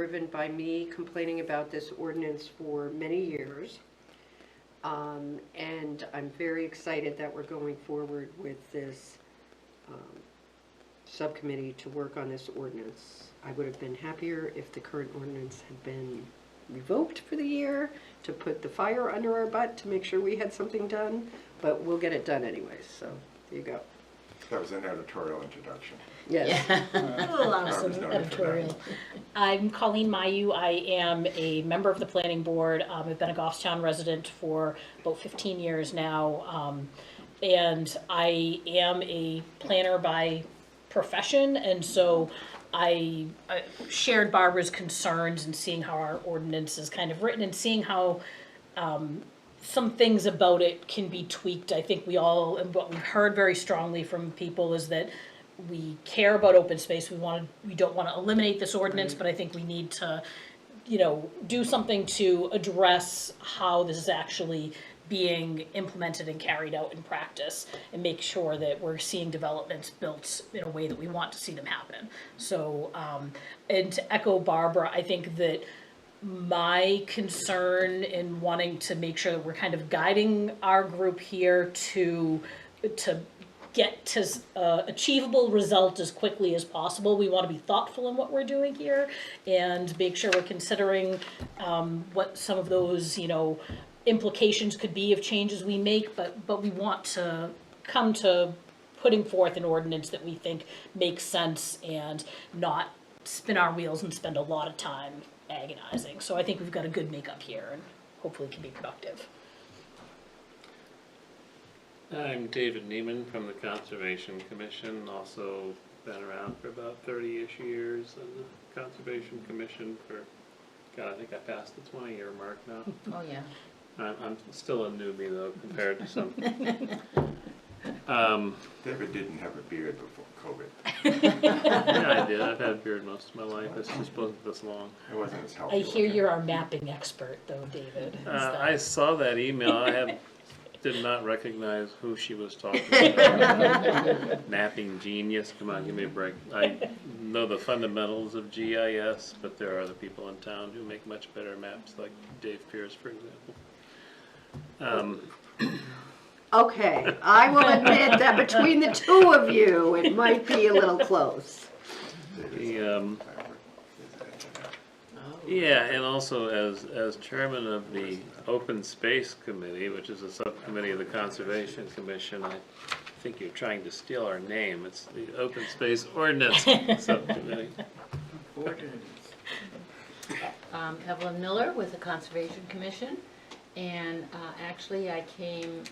driven by me complaining about this ordinance for many years. And I'm very excited that we're going forward with this subcommittee to work on this ordinance. I would have been happier if the current ordinance had been revoked for the year to put the fire under our butt to make sure we had something done, but we'll get it done anyways, so there you go. That was an editorial introduction. Yes. Allow some editorial. I'm Colleen Mayu. I am a member of the planning board. I've been a Goffstown resident for about 15 years now. And I am a planner by profession, and so I shared Barbara's concerns and seeing how our ordinance is kind of written and seeing how some things about it can be tweaked. I think we all, and what we've heard very strongly from people is that we care about open space. We don't want to eliminate this ordinance, but I think we need to, do something to address how this is actually being implemented and carried out in practice, and make sure that we're seeing developments built in a way that we want to see them happen. So, and to echo Barbara, I think that my concern in wanting to make sure that we're kind of guiding our group here to get to achievable result as quickly as possible. We want to be thoughtful in what we're doing here and make sure we're considering what some of those, implications could be of changes we make, but we want to come to putting forth an ordinance that we think makes sense and not spin our wheels and spend a lot of time agonizing. So I think we've got a good makeup here and hopefully can be productive. I'm David Neiman from the Conservation Commission, also been around for about 30-ish years on the Conservation Commission for, God, I think I passed the 20-year mark now. Oh, yeah. I'm still a newbie though compared to some. David didn't have a beard before COVID. Yeah, I did. I've had a beard most of my life. It's just wasn't this long. It wasn't as healthy. I hear you're our mapping expert though, David. I saw that email. Did not recognize who she was talking about. Mapping genius. Come on, give me a break. I know the fundamentals of GIS, but there are other people in town who make much better maps, like Dave Pierce, for example. Okay, I will admit that between the two of you, it might be a little close. Yeah, and also as chairman of the Open Space Committee, which is a subcommittee of the Conservation Commission, I think you're trying to steal our name. It's the Open Space Ordinance Subcommittee. Evelyn Miller with the Conservation Commission, and actually I came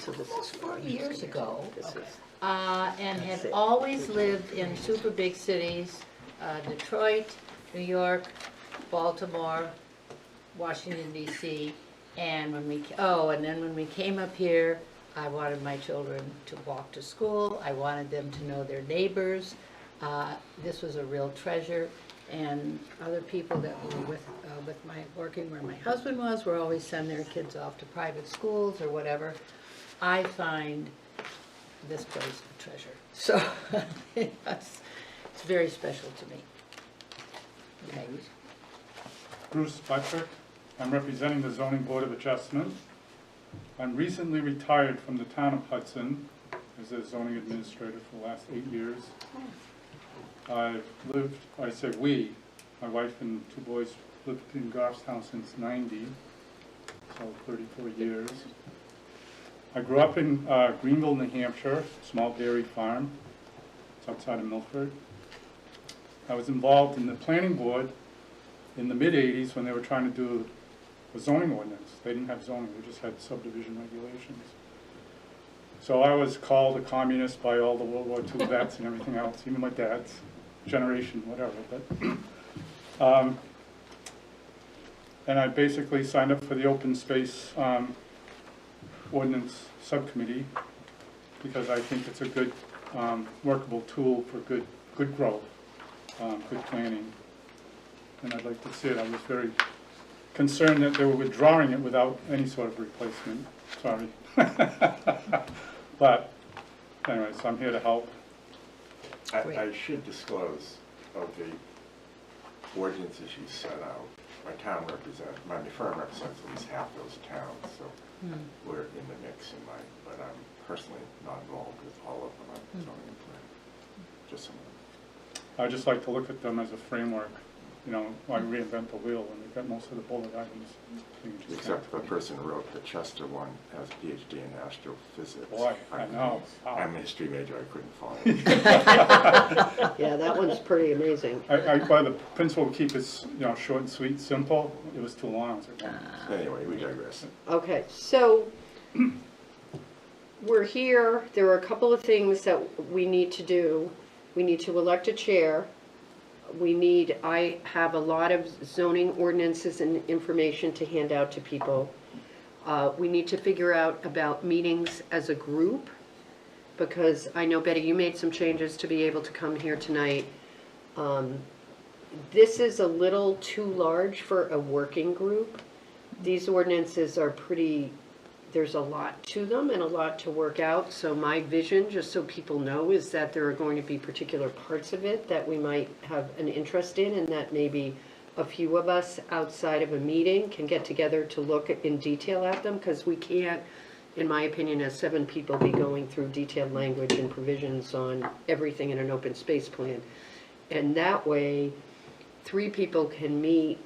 almost 40 years ago, and had always lived in super big cities, Detroit, New York, Baltimore, Washington DC, and when we came up here, I wanted my children to walk to school. I wanted them to know their neighbors. This was a real treasure, and other people that were with my working where my husband was were always send their kids off to private schools or whatever. I find this place a treasure, so it's very special to me. Okay. Bruce Butcher. I'm representing the Zoning Board of Adjustment. I'm recently retired from the town of Hudson as a zoning administrator for the last 8 years. I've lived, my wife and 2 boys lived in Goffstown since '90, so 34 years. I grew up in Greenville, New Hampshire, small dairy farm. It's outside of Milford. I was involved in the planning board in the mid-'80s when they were trying to do a zoning ordinance. They didn't have zoning, they just had subdivision regulations. So I was called a communist by all the World War II vets and everything else, even my dad's generation, whatever. But, and I basically signed up for the open space ordinance subcommittee because I think it's a good workable tool for good growth, good planning. And I'd like to see it. I was very concerned that they were withdrawing it without any sort of replacement. Sorry. But anyway, so I'm here to help. I should disclose of the ordinances you set out, my firm represents at least half those towns, so we're in the mix but I'm personally not involved with all of them on zoning and planning, just some of them. I just like to look at them as a framework, you know, why reinvent the wheel when we've got most of the bullet items. You can just Except the person who wrote the Chester one has a PhD in astrophysics. Boy, I know. Wow. I'm a history major, I couldn't follow it. Yeah, that one's pretty amazing. By the principle to keep it, you know, short and sweet, simple, it was too long. I was like, oh. Anyway, we digress. Okay, so we're here, there are a couple of things that we need to do. We need to elect a chair. I have a lot of zoning ordinances and information to hand out to people. We need to figure out about meetings as a group, because I know, Betty, you made some changes to be able to come here tonight. This is a little too large for a working group. These ordinances are there's a lot to them and a lot to work out. So my vision, just so people know, is that there are going to be particular parts of it that we might have an interest in, and that maybe a few of us outside of a meeting can get together to look in detail at them, because we can't, in my opinion, as 7 people, be going through detailed language and provisions on everything in an open space plan. And that way, 3 people can meet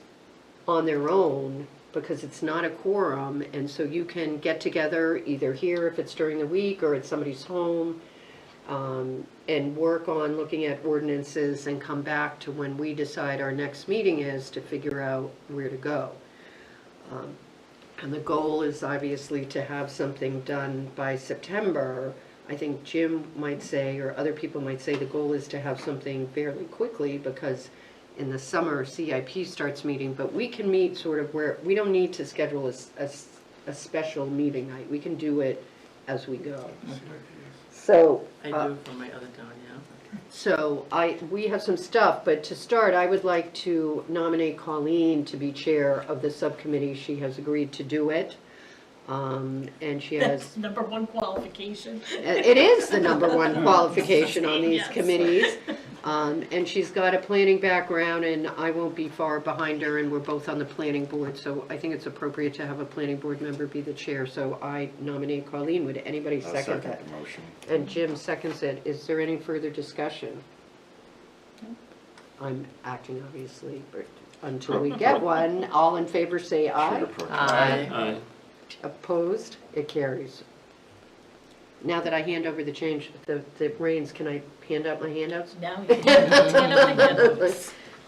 on their own, because it's not a quorum, and so you can get together either here if it's during the week or at somebody's home, and work on looking at ordinances and come back to when we decide our next meeting is to figure out where to go. And the goal is obviously to have something done by September. I think Jim might say, or other people might say, the goal is to have something fairly quickly, because in the summer CIP starts meeting, but we can meet sort of where, we don't need to schedule a special meeting night. We can do it as we go. So I do it from my other town, yeah. So we have some stuff, but to start, I would like to nominate Colleen to be chair of the subcommittee. She has agreed to do it. And she has, That's number 1 qualification. it is the number 1 qualification on these Yes. committees. And she's got a planning background, and I won't be far behind her, and we're both on the planning board, so I think it's appropriate to have a planning board member be the chair. So I nominate Colleen. Would anybody I'll second second that? the motion. And Jim seconds it. Is there any further discussion? I'm acting obviously, but until we get one, all in favor say aye. Shoot approach. Aye. Opposed? It carries. Now that I hand over the reins, can I hand out my handouts? Now you can stand up again.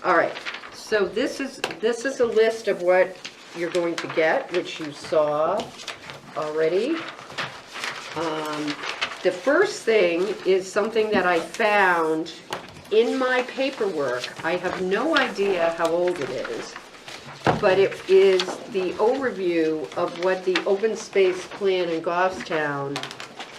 All right, so this is a list of what you're going to get, which you saw already. The first thing is something that I found in my paperwork. I have no idea how old it is, but it is the overview of what the open space plan in Goffstown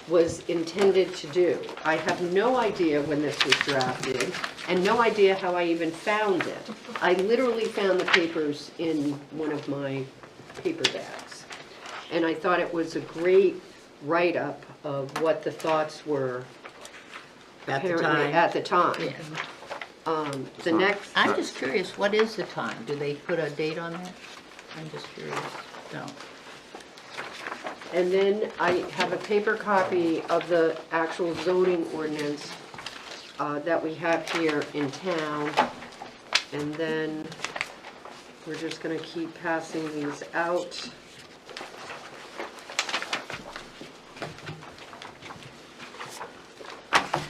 was intended to do. I have no idea when this was drafted, and no idea how I even found it. I literally found the papers in one of my paper bags. And I thought it was a great write-up of what the thoughts were At the apparently time. at the time. Yeah. The next, I'm just curious, what is the time? Do they put a date on that? I'm just curious. No. and then I have a paper copy of the actual zoning ordinance that we have here in town. And then we're just gonna keep passing these out.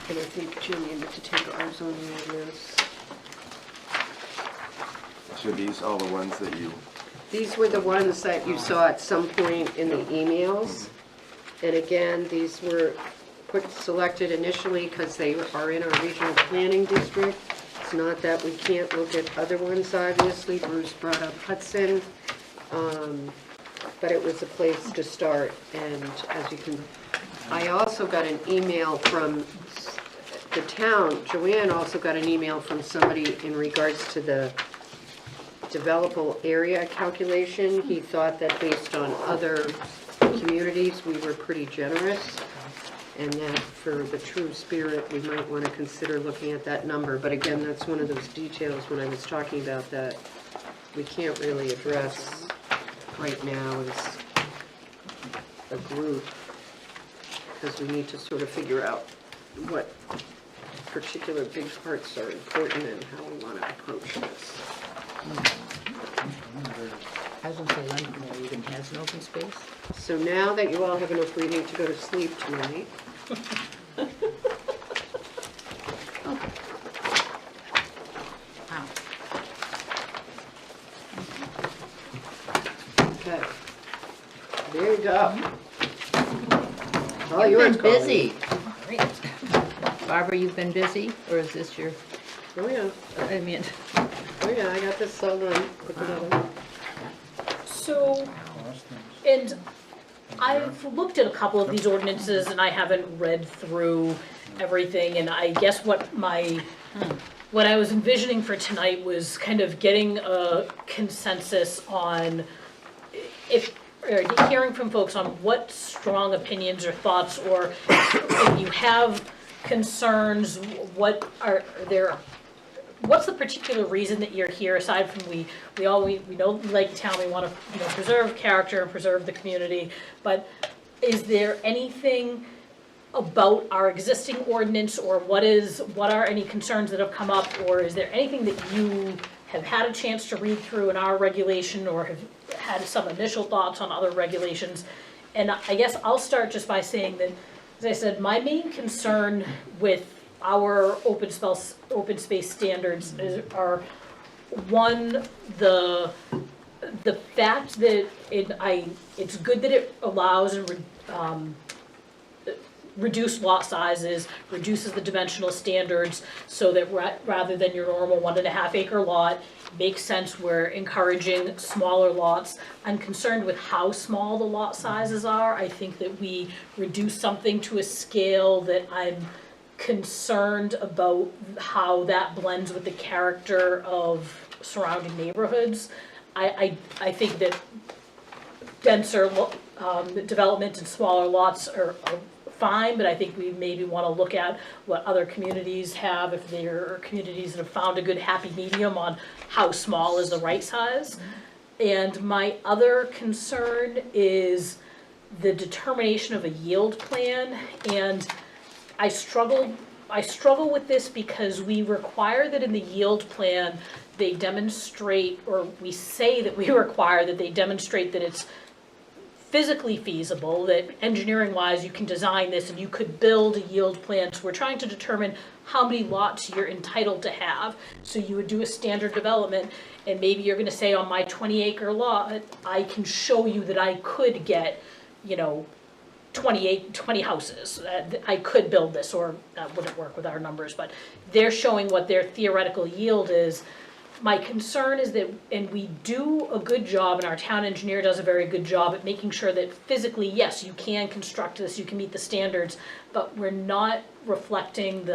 And I think Jim, you need to take our zoning ordinance. So these all the ones that you, These were the ones that you saw at some point in the emails. And again, these were selected initially because they are in our regional planning district. It's not that we can't look at other ones, obviously. Bruce brought up Hudson. But it was a place to start. And as you can, I also got an email from the town. Joanne also got an email from somebody in regards to the developable area calculation. He thought that based on other communities, we were pretty generous. And that for the true spirit, we might want to consider looking at that number. But again, that's one of those details when I was talking about that we can't really address right now as a group, because we need to sort of figure out what particular big parts are important and how we want to approach this. I was gonna say, Londonderry even has an open space. So now that you all have enough reading to go to sleep tonight, Wow. okay. There you go. All You've yours, been Colleen. busy. Barbara, you've been busy, or is this your, Oh, yeah. I mean, Oh, yeah, I got this all done, put together. So, and I've looked at a couple of these ordinances and I haven't read through everything, and I guess what I was envisioning for tonight was kind of getting a consensus on or hearing from folks on what strong opinions or thoughts, or if you have concerns, what's the particular reason that you're here, aside from we know we like the town, we want to preserve character and preserve the community, but is there anything about our existing ordinance, or what are any concerns that have come up, or is there anything that you have had a chance to read through in our regulation, or have had some initial thoughts on other regulations? And I guess I'll start just by saying that, as I said, my main concern with our open space standards are, one, the fact that it's good that it allows and reduce lot sizes, reduces the dimensional standards, so that rather than your normal 1.5 acre lot, makes sense, we're encouraging smaller lots. I'm concerned with how small the lot sizes are. I think that we reduce something to a scale that I'm concerned about how that blends with the character of surrounding neighborhoods. I think that denser development and smaller lots are fine, but I think we maybe want to look at what other communities have, if there are communities that have found a good happy medium on how small is the right size. And my other concern is the determination of a yield plan, and I struggle with this because we require that in the yield plan they demonstrate, or we say that we require that they demonstrate that it's physically feasible, that engineering-wise you can design this and you could build a yield plan. So we're trying to determine how many lots you're entitled to have. So you would do a standard development, and maybe you're gonna say, on my 20-acre lot, I can show you that I could get, 20 houses. I could build this, or that wouldn't work with our numbers, but they're showing what their theoretical yield is. My concern is that, and we do a good job, and our town engineer does a very good job at making sure that physically, yes, you can construct this, you can meet the standards, but we're not reflecting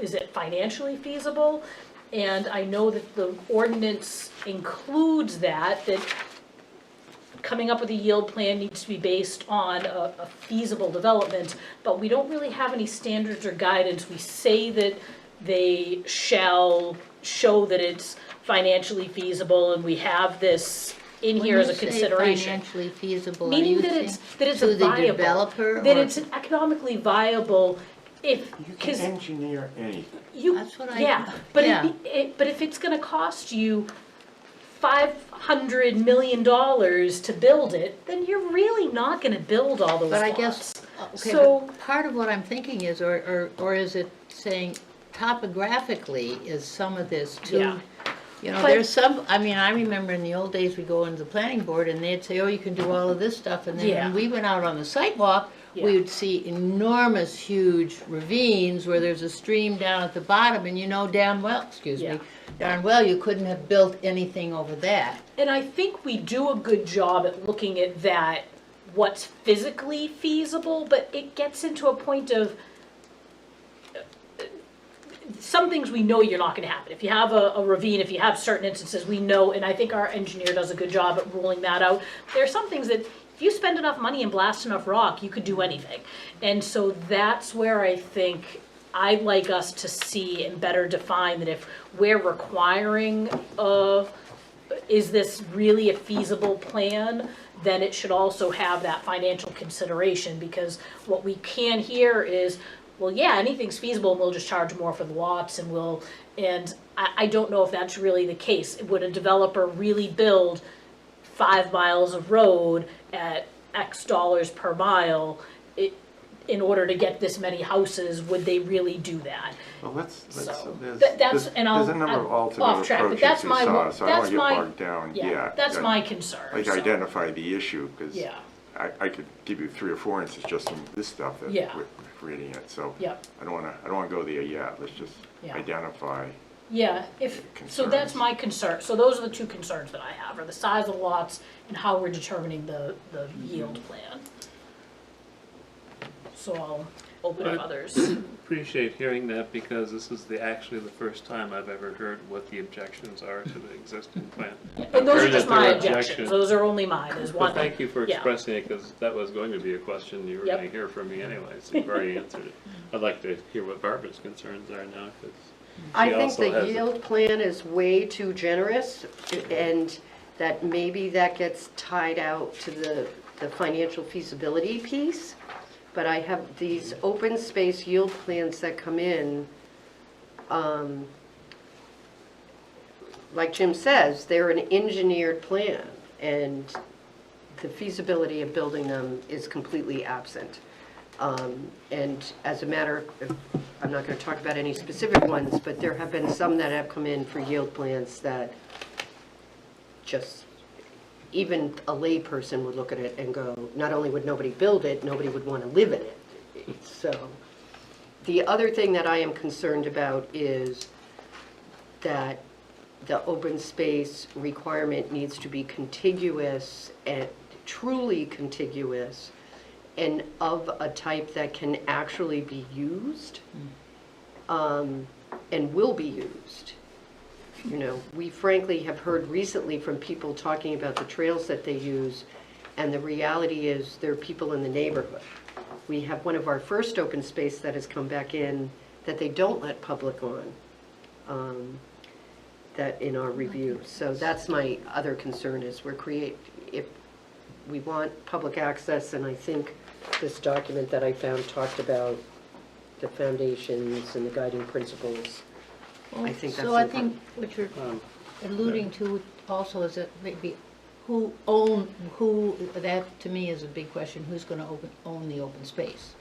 is it financially feasible? And I know that the ordinance includes that coming up with a yield plan needs to be based on a feasible development, but we don't really have any standards or guidance. We say that they shall show that it's financially feasible, and we have this in here as a consideration. Financially feasible, Meaning that it's to the viable, developer, that or- it's economically viable if, You can because engineer anything. That's what I. yeah, but yeah. but if it's gonna cost you $500 million to build it, then you're really not gonna build all those But I lots. guess, okay, So- but part of what I'm thinking is, or is it saying topographically is some of this too? Yeah. But- There's some, I remember in the old days, we'd go into the planning board and they'd say, oh, you can do all of this stuff, and then Yeah. when we went out on the sidewalk, Yeah. we would see enormous, huge ravines where there's a stream down at the bottom, and darn well, Yeah. darn well, you couldn't have built anything over that. And I think we do a good job at looking at that, what's physically feasible, but it gets into a point of some things we know you're not gonna happen. If you have a ravine, if you have certain instances, we know, and I think our engineer does a good job at ruling that out. There are some things that if you spend enough money and blast enough rock, you could do anything. And so that's where I think I'd like us to see and better define that if we're requiring, is this really a feasible plan, then it should also have that financial consideration, because what we can hear is, well, yeah, anything's feasible and we'll just charge more for the lots and I don't know if that's really the case. Would a developer really build 5 miles of road at X dollars per mile in order to get this many houses? Would they really do that? Well, So, there's, that's, and I'll, there's a number of I'm alternate off track, but approaches that's we my, saw, so I that's don't my, get bogged down yeah, yet. that's my concern. Like so. identify the issue, because Yeah, I could give you 3 or 4 instances just from this stuff that Yeah. we're reading it, so Yep. I don't wanna go there yet, let's just Yeah. identify. yeah, so that's Concerns. my concern, so those are the 2 concerns that I have, are the size of the lots and how we're determining the yield plan. So I'll open up others. Appreciate hearing that, because this is actually the first time I've ever heard what the objections are to the existing plan. And those are Heard just that there my are objections, those are only mine, there's Well, one. thank you for yeah. expressing it, because that was going to be a question you were Yep. going to hear from me anyway, so you've already answered it. I'd like to hear what Barbara's concerns are now, because I she think also the has a- yield plan is way too generous, and that maybe that gets tied out to the financial feasibility piece. But I have these open space yield plans that come in, like Jim says, they're an engineered plan, and the feasibility of building them is completely absent. And as a matter of, I'm not going to talk about any specific ones, but there have been some that have come in for yield plans that just, even a layperson would look at it and go, not only would nobody build it, nobody would want to live in it. So, the other thing that I am concerned about is that the open space requirement needs to be contiguous and truly contiguous, and of a type that can actually be used, and will be used. You know, we frankly have heard recently from people talking about the trails that they use, and the reality is there are people in the neighborhood. We have one of our first open space that has come back in that they don't let public on, that in our review. So that's my other concern, is if we want public access, and I think this document that I found talked about the foundations and the guiding principles. I think that's So I important. think what you're Um, alluding to also is that maybe that to me is a big question, who's gonna own the open space?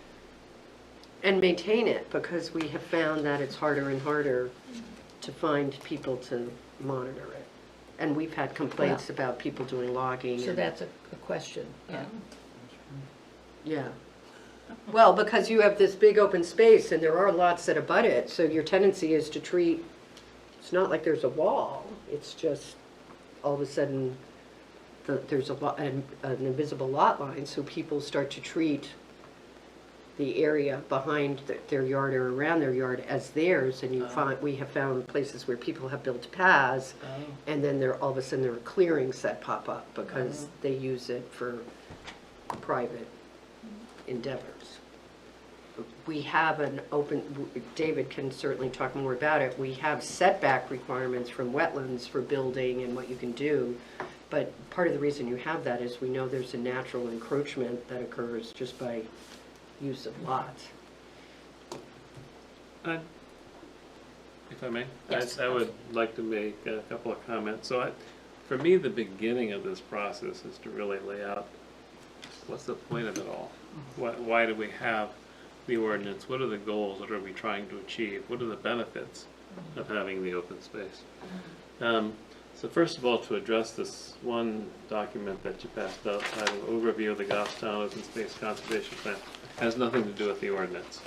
And maintain it, because we have found that it's harder and harder to find people to monitor it. And we've had complaints about people doing logging. So and- that's a question, yeah. Yeah. Well, because you have this big open space and there are lots that abut it, so your tendency is to treat, it's not like there's a wall, it's just all of a sudden there's an invisible lot line, so people start to treat the area behind their yard or around their yard as theirs, and we have found places where people have built paths, and then all of a sudden there are clearings that pop up because they use it for private endeavors. We have David can certainly talk more about it, we have setback requirements from wetlands for building and what you can do, but part of the reason you have that is we know there's a natural encroachment that occurs just by use of lots. If I may, Yes. I would like to make a couple of comments. So for me, the beginning of this process is to really lay out what's the point of it all? Why do we have the ordinance? What are the goals? What are we trying to achieve? What are the benefits of having the open space? So first of all, to address this one document that you passed out, titled Overview of the Goffstown Open Space Conservation Plan, has nothing to do with the ordinance.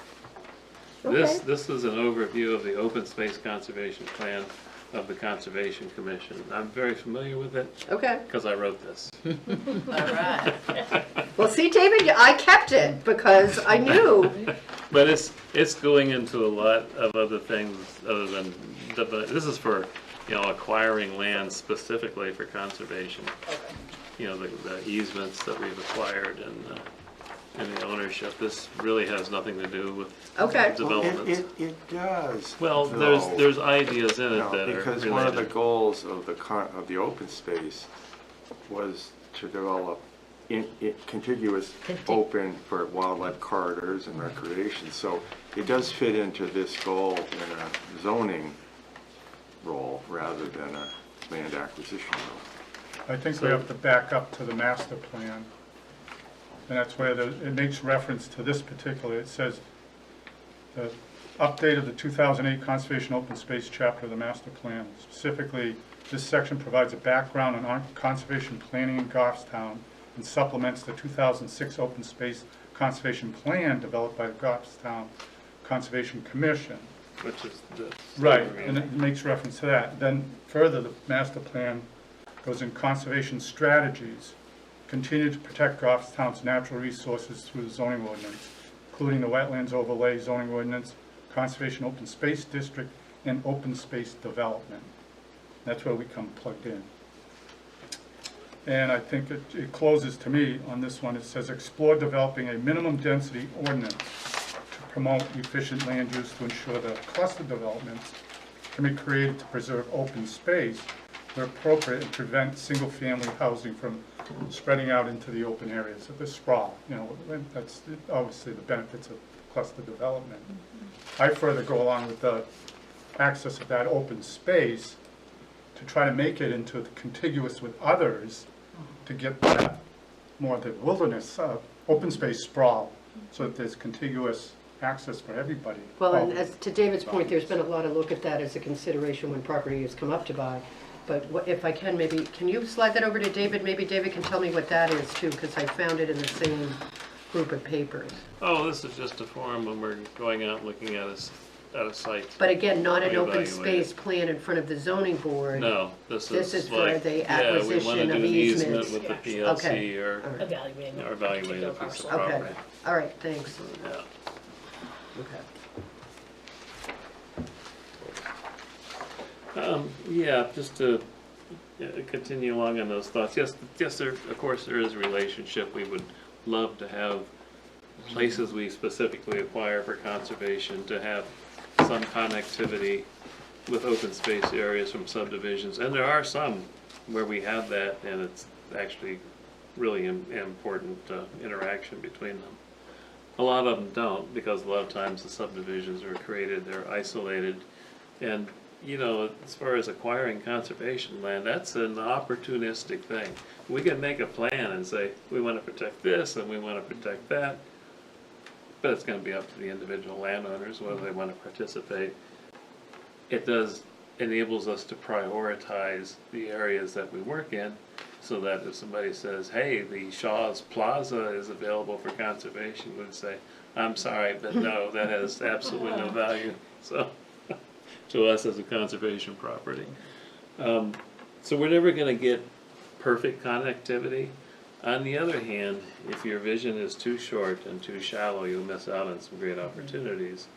Okay. This is an overview of the Open Space Conservation Plan of the Conservation Commission. I'm very familiar with it Okay. because I wrote this. All right. Well, see, David, I kept it because I knew. But it's going into a lot of other things other than, this is for, acquiring land specifically for conservation. you know, the easements that we've acquired and the ownership. This really has nothing to do with Okay. developments. It does. Well, though. there's ideas in it No, that are because one of the related. goals of the open space was to develop contiguous open for wildlife corridors and recreation. So it does fit into this goal in a zoning role rather than a land acquisition role. I think we have to back up to the master plan. And that's where it makes reference to this particular, it says, the update of the 2008 Conservation Open Space chapter of the master plan. Specifically, this section provides a background on conservation planning in Goffstown and supplements the 2006 Open Space Conservation Plan developed by the Goffstown Conservation Commission. Which is the. Right, and it makes reference to that. Then further, the master plan goes in conservation strategies, continue to protect Goffstown's natural resources through the zoning ordinance, including the wetlands overlay zoning ordinance, conservation open space district, and open space development. That's where we come plugged in. And I think it closes to me on this one. It says, explore developing a minimum density ordinance to promote efficient land use to ensure that cluster developments can be created to preserve open space where appropriate and prevent single-family housing from spreading out into the open areas of the sprawl. You know, that's obviously the benefits of cluster development. I further go along with the access of that open space to try to make it into the contiguous with others to get that more of the wilderness, open space sprawl, so that there's contiguous access for everybody. Well, and as to David's point, there's been a lot of look at that as a consideration when property has come up to buy. But if I can, maybe, can you slide that over to David? Maybe David can tell me what that is too, because I found it in the same group of papers. Oh, this is just a forum when we're going out looking at a site. But again, not an open Reevaluate. space plan in front of the zoning board. No, this is for like, the yeah, we want acquisition to do of an easement easements. with the Okay. PLC or All right. Evaluating. evaluating a particular piece of parcel. Okay, property. all right, thanks. Yeah. Okay. Yeah, just to continue along on those thoughts. Yes, there, of course, there is a relationship. We would love to have places we specifically acquire for conservation to have some connectivity with open space areas from subdivisions. And there are some where we have that, and it's actually really important interaction between them. A lot of them don't, because a lot of times the subdivisions are created, they're isolated, and you know, as far as acquiring conservation land, that's an opportunistic thing. We can make a plan and say, we want to protect this and we want to protect that, but it's going to be up to the individual landowners whether they want to participate. It enables us to prioritize the areas that we work in, so that if somebody says, hey, the Shaw's Plaza is available for conservation, we'd say, I'm sorry, but no, that has absolutely no value. So. To us as a conservation property. So we're never going to get perfect connectivity. On the other hand, if your vision is too short and too shallow, you'll miss out on some great opportunities.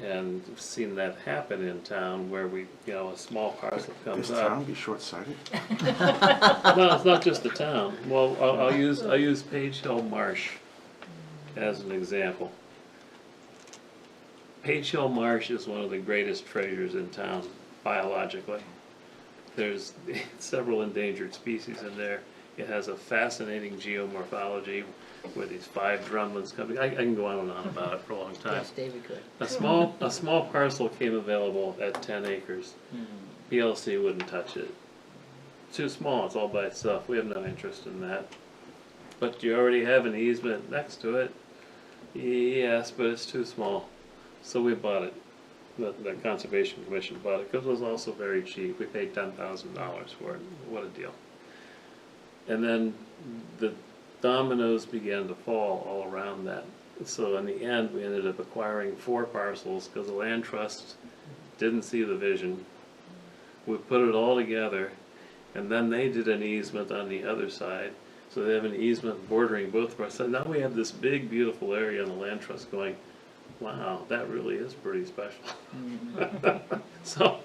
And I've seen that happen in town where a small parcel comes This up. town be short-sighted? No, it's not just the town. Well, I'll use Page Hill Marsh as an example. Page Hill Marsh is one of the greatest treasures in town, biologically. There's several endangered species in there. It has a fascinating geomorphology where these 5 drumlins come. I can go on and on about it for a long time. Yes, David could. A small parcel came available at 10 acres. PLC wouldn't touch it. Too small, it's all by itself. We have no interest in that. But you already have an easement next to it. Yes, but it's too small. So we bought it. The Conservation Commission bought it because it was also very cheap. We paid $10,000 for it. What a deal. And then the dominoes began to fall all around that. So in the end, we ended up acquiring 4 parcels because the land trust didn't see the vision. We put it all together, and then they did an easement on the other side. So they have an easement bordering both of us. So now we have this big, beautiful area on the land trust going, wow, that really is pretty special. So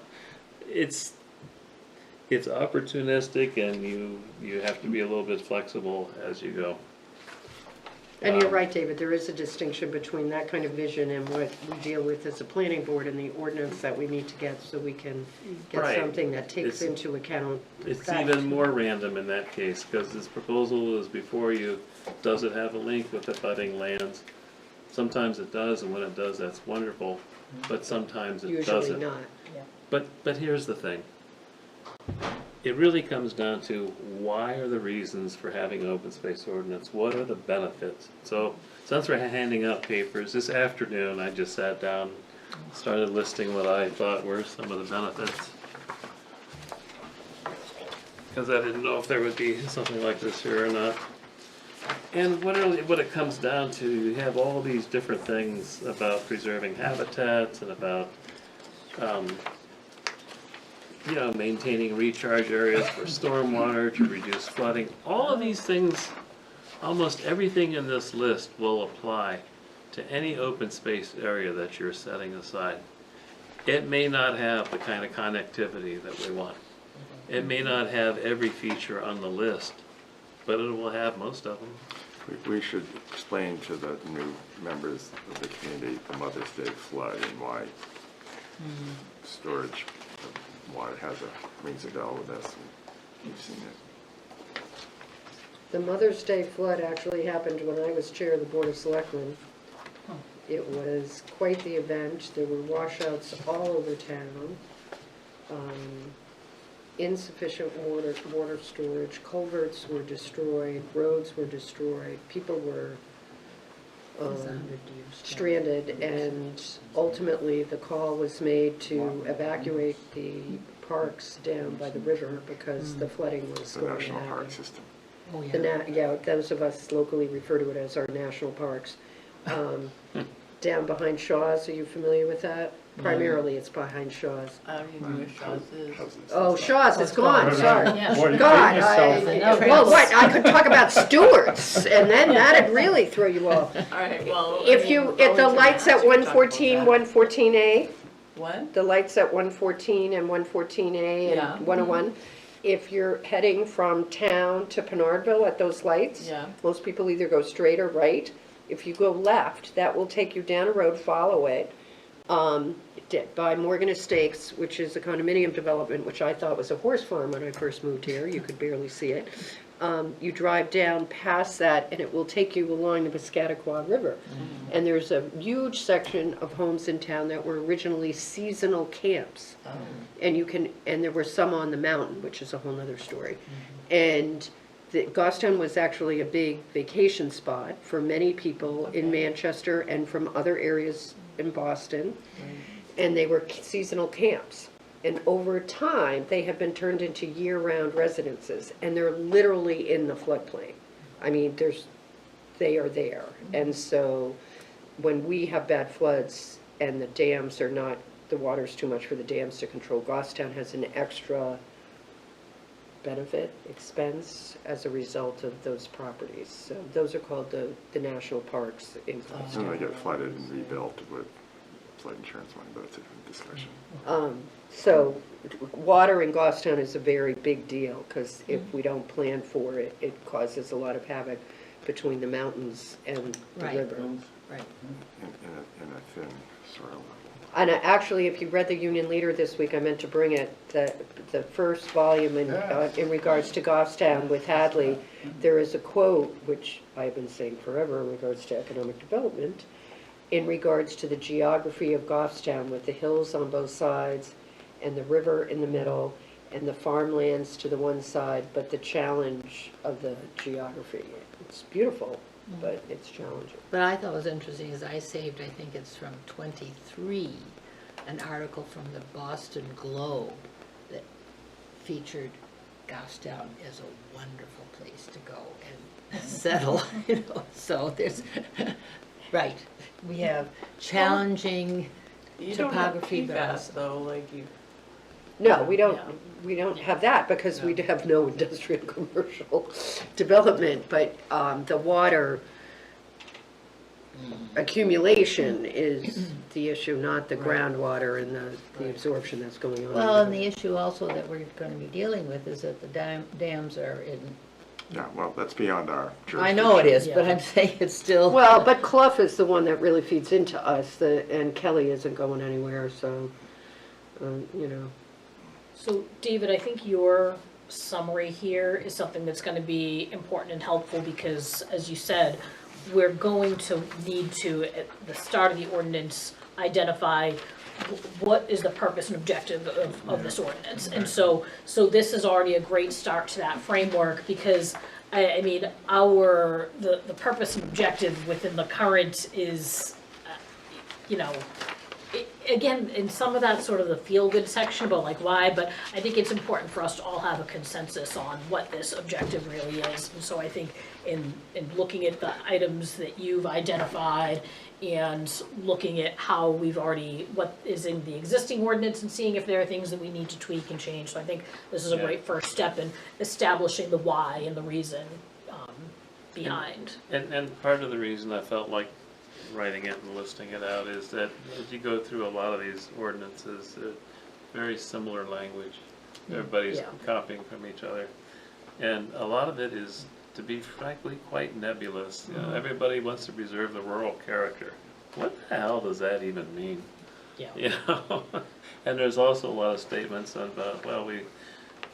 it's opportunistic and you have to be a little bit flexible as you go. And you're right, David, there is a distinction between that kind of vision and what we deal with as a planning board and the ordinance that we need to get so we can get Right. something that takes It's- into account. It's facts. even more random in that case, because this proposal is before you. Does it have a link with the budding lands? Sometimes it does, and when it does, that's wonderful, but sometimes it Usually doesn't. not. But here's the thing. It really comes down to why are the reasons for having an open space ordinance? What are the benefits? So since we're handing out papers, this afternoon I just sat down, started listing what I thought were some of the benefits. Because I didn't know if there would be something like this here or not. And what it comes down to, you have all these different things about preserving habitats and about maintaining recharge areas for stormwater to reduce flooding. All of these things, almost everything in this list will apply to any open space area that you're setting aside. It may not have the kind of connectivity that we want. It may not have every feature on the list, but it will have most of them. We should explain to the new members of the community the Mother's Day flood and why storage of water rings a bell with us. We've seen it. The Mother's Day flood actually happened when I was chair of the Board of Selectmen. It was quite the event. There were washouts all over town. Insufficient water storage, culverts were destroyed, roads were destroyed, people were stranded, and ultimately the call was made to evacuate the parks down by the river because the flooding was It's the going to national park happen. system. Oh, Yeah, those of us locally refer to it as our national parks. Down behind Shaw's, are you familiar with that? Primarily, it's behind Shaw's. I don't even know where Shaw's is. Houses. Oh, Shaw's, it's gone, Boy, sorry. you're God, dating yourself. well, what, I could talk about Stewart's, and then that'd really throw you off. All right, well. If at the lights at 114, 114A, What? the lights at 114 and 114A Yeah. and 101, if you're heading from town to Pinardville at those lights, Yeah. most people either go straight or right. If you go left, that will take you down a road, follow it, by Morgan Estates, which is a condominium development, which I thought was a horse farm when I first moved here. You could barely see it. You drive down past that, and it will take you along the Piscataqua River. And there's a huge section of homes in town that were originally seasonal camps. And there were some on the mountain, which is a whole nother story. And Goffstown was actually a big vacation spot for many people in Manchester and from other areas in Boston. And they were seasonal camps. And over time, they have been turned into year-round residences, and they're literally in the floodplain. I mean, they are there. And so when we have bad floods and the dams are not, the water's too much for the dams to control, Goffstown has an extra benefit, expense as a result of those properties. So those are called the national parks in Soon they Goffstown. get flooded and rebuilt with flood insurance money, but it's a different discussion. So water in Goffstown is a very big deal because if we don't plan for it, it causes a lot of havoc between the mountains and the Right. river. Right. In a thin soil level. And actually, if you read the Union Leader this week, I meant to bring it, the first volume in regards to Goffstown with Hadley. There is a quote, which I've been saying forever in regards to economic development, in regards to the geography of Goffstown with the hills on both sides and the river in the middle and the farmlands to the one side, but the challenge of the geography. It's beautiful, but it's challenging. What I thought was interesting is I saved, I think it's from 23, an article from the Boston Globe that featured Goffstown as a wonderful place to go and settle, So there's, right, we have challenging You don't have topography, but PFAS also- though, like you. No, we don't have that because we have no industrial commercial development, but the water, accumulation is the issue, not the groundwater and the absorption that's going on. Well, and the issue also that we're gonna be dealing with is that the dams are in, Yeah, well, that's beyond our jurisdiction. I know it is, but Yeah. I'm saying it's still. Well, but Clough is the one that really feeds into us, and Kelly isn't going anywhere, so, you know. So, David, I think your summary here is something that's gonna be important and helpful, because, as you said, we're going to need to, at the start of the ordinance, identify what is the purpose and objective of this ordinance. And so this is already a great start to that framework, because, I mean, the purpose and objective within the current is, you know, again, in some of that sort of the feel-good section about like why, but I think it's important for us to all have a consensus on what this objective really is. And so I think in looking at the items that you've identified and looking at how we've already, what is in the existing ordinance and seeing if there are things that we need to tweak and change. So I think this is a Yeah. great first step in establishing the why and the reason behind. And part of the reason I felt like writing it and listing it out is that as you go through a lot of these ordinances, very similar language. Everybody's Yeah. copying from each other. And a lot of it is, to be frankly, quite nebulous. You know, everybody wants to preserve the rural character. What the hell does that even mean? Yeah. You know? And there's also a lot of statements about, well, we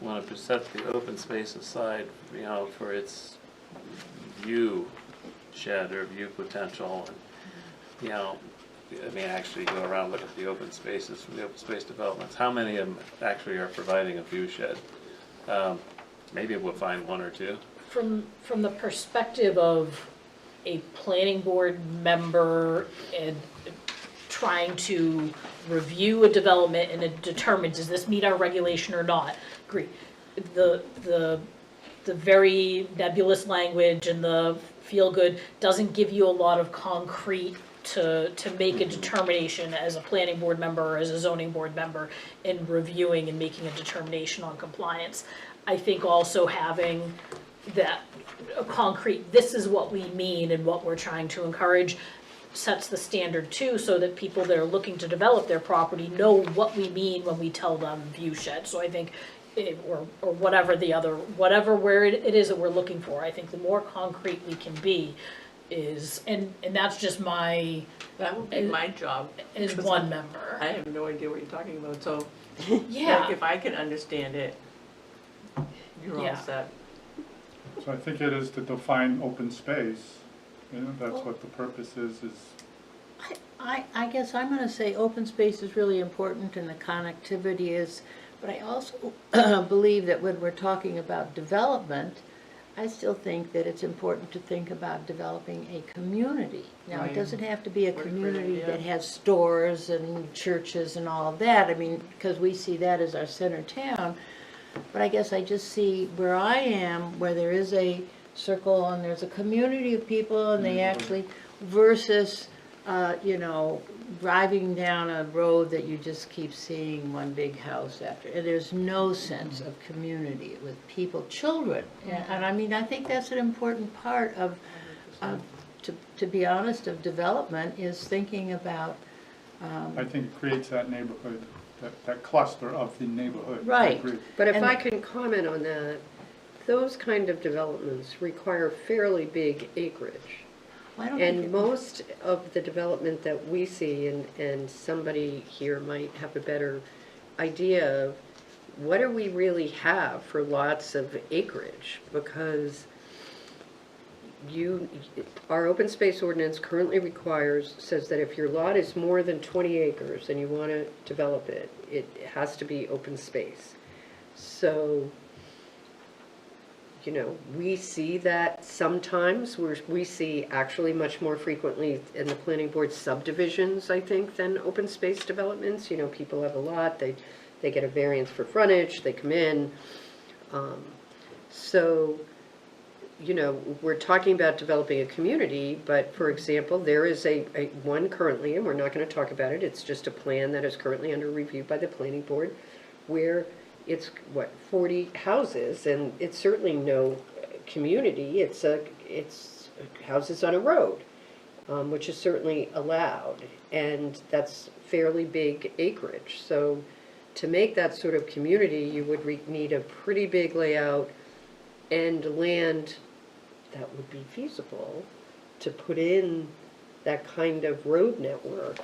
want to set the open space aside, you know, for its view shed or view potential. And, you know, I mean, actually go around, look at the open spaces from the open space developments. How many of them actually are providing a view shed? Maybe we'll find one or two. From the perspective of a planning board member and trying to review a development and it determines, does this meet our regulation or not? Agree. The very nebulous language and the feel good doesn't give you a lot of concrete to make a determination as a planning board member or as a zoning board member in reviewing and making a determination on compliance. I think also having that a concrete, this is what we mean and what we're trying to encourage, sets the standard too, so that people that are looking to develop their property know what we mean when we tell them view shed. So I think, or whatever where it is that we're looking for, I think the more concrete we can be is, and that's just my, That would be my job. as because one member. I have no idea what you're talking about, so, Yeah. like, if I can understand it, you're all Yeah. set. So I think it is to define open space, you know, that's what the purpose is. I guess I'm gonna say open space is really important and the connectivity is, but I also believe that when we're talking about development, I still think that it's important to think about developing a community. Now, it Right. doesn't have to be a What a great community idea. that has stores and churches and all of that, I mean, because we see that as our center town. But I guess I just see where I am, where there is a circle and there's a community of people and they actually, versus, you know, driving down a road that you just keep seeing one big house after. And there's no sense of community with people, children. And I mean, I think that's an important part of to be honest, of development, is thinking about, I think it creates that neighborhood, that cluster of the neighborhood. I Right. agree. But if And- I can comment on that, those kind of developments require fairly big acreage. I don't And think, most of the development that we see, and somebody here might have a better idea of, what do we really have for lots of acreage? Because our open space ordinance currently says that if your lot is more than 20 acres and you want to develop it, it has to be open space. So, you know, we see that sometimes, we see actually much more frequently in the planning board subdivisions, I think, than open space developments. You know, people have a lot, they get a variance for frontage, they come in. So, you know, we're talking about developing a community, but for example, there is a one currently, and we're not going to talk about it, it's just a plan that is currently under review by the planning board, where it's, 40 houses, and it's certainly no community, it's houses on a road. which is certainly allowed, and that's fairly big acreage. So to make that sort of community, you would need a pretty big layout and land that would be feasible to put in that kind of road network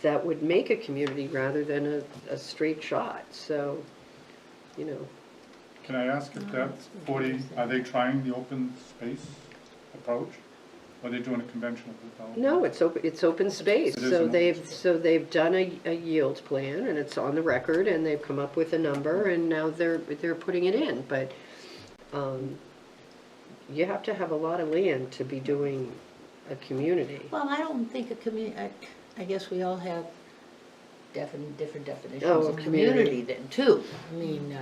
that would make a community rather than a straight shot. So, you know, Can I ask if that's 40, are they trying the open space approach? Or are they doing a conventional development? no, it's open space. It is So an open they've done a yield plan, and it's on the record, and they've come up with a number, and now they're putting it in. But you have to have a lot of land to be doing a community. Well, I don't think a I guess we all have different definitions Oh, of community. community then, too. I mean,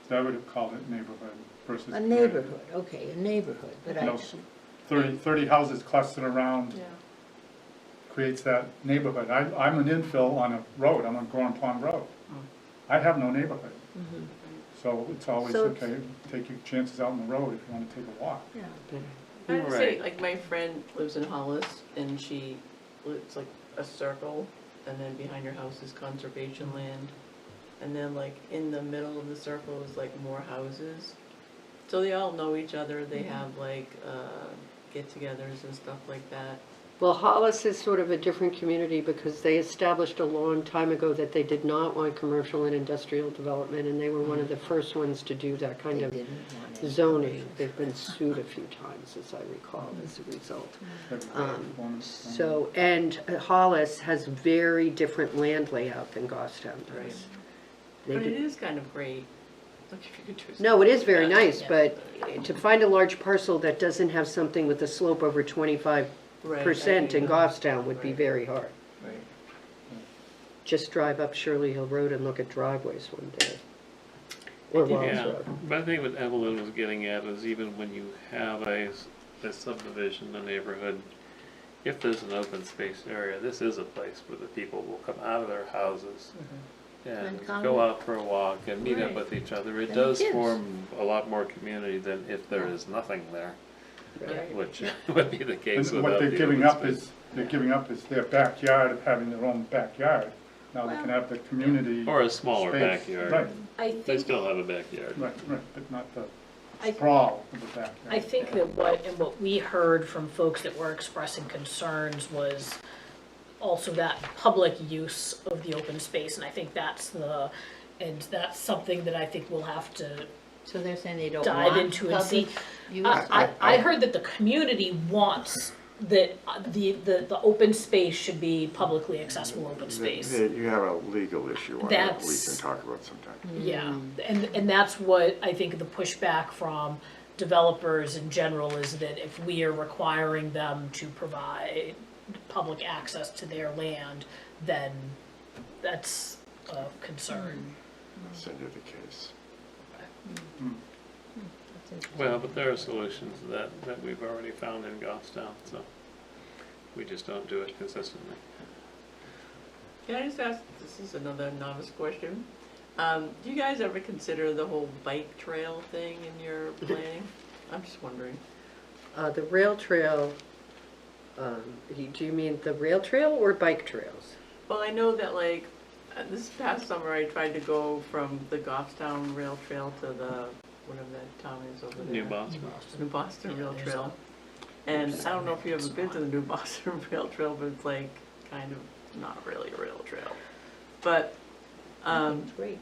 So I would have called it neighborhood versus. a community. neighborhood, okay, a neighborhood, but You know, 30 houses clustered around creates that neighborhood. I'm an infill on a road, I'm on Gorham Pond Road. I have no neighborhood. So it's always, So- okay, take your chances out on the road if you want to take a walk. yeah. I would say, Right. like, my friend lives in Hollis, and it's like a circle, and then behind your house is conservation land. And then, like, in the middle of the circle is, like, more houses. So they all know each other, they have, like, get-togethers and stuff like that. Well, Hollis is sort of a different community because they established a long time ago that they did not want commercial and industrial development, and they were one of the first ones to do that kind They of didn't want it. zoning. They've been sued a few times, as I recall, as a result. So, and Hollis has very different land layout than Goffstown Right. does. They But it do- is kind of great. Like, if you could just. No, it is very Yeah. nice, Yeah. but to find a large parcel that doesn't have something with a slope over 25% Right, in Goffstown would be Right. very hard. Right. Just drive up Shirley Hill Road and look at driveways one day. Or Wells Yeah, Road. but I think what Evelyn was getting at is even when you have a subdivision, a neighborhood, if there's an open space area, this is a place where the people will come out of their houses and And come. go out for a walk and meet up Right. with each other. It And does kids. form a lot more community than if there is nothing there, Right. which would be the case And without what the they're giving open up space. is, they're giving up is their backyard of having their own backyard. Now they can have the community. Or a smaller space. backyard. Right, I They think, still have a backyard. right, but not the I- sprawl of the backyard. I think that what we heard from folks that were expressing concerns was also that public use of the open space, and I think that's something that I think we'll have to So they're saying they don't dive want into and see. public use? I heard that the community wants that the open space should be publicly accessible open space. You have a legal issue on that we can That's- talk about sometime. Yeah, and that's what I think the pushback from developers in general is that if we are requiring them to provide public access to their land, then that's a concern. Send you the case. Well, but there are solutions that we've already found in Goffstown, so we just don't do it consistently. Can I just ask, this is another novice question. Do you guys ever consider the whole bike trail thing in your planning? I'm just wondering. The rail trail, do you mean the rail trail or bike trails? Well, I know that like, this past summer I tried to go from the Goffstown Rail Trail to the, whatever that town is over there. New Boston. New Boston Rail there's Trail. And I don't know if you've ever been to the New Boston Rail Trail, but it's like kind of not really a rail trail. But, It's great.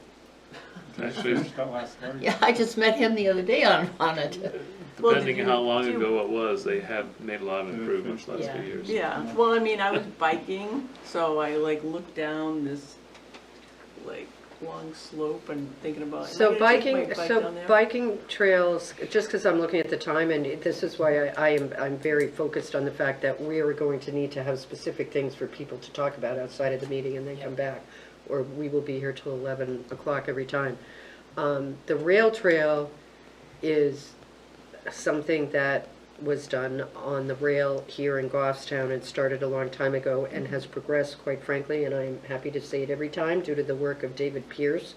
Actually, Finished that last story. Yeah, I just met him the other day on it. Well, depending did on how you- long do you- ago it was, they have made a lot of improvements last Yeah. few years. yeah, well, I mean, I was biking, so I like looked down this like long slope and thinking about. am I So gonna take my bike so down there? biking trails, just because I'm looking at the time, and this is why I'm very focused on the fact that we are going to need to have specific things for people to talk about outside of the meeting and then come back, or we will be here till 11 o'clock every time. The rail trail is something that was done on the rail here in Goffstown and started a long time ago and has progressed, quite frankly, and I'm happy to say it every time, due to the work of David Pierce,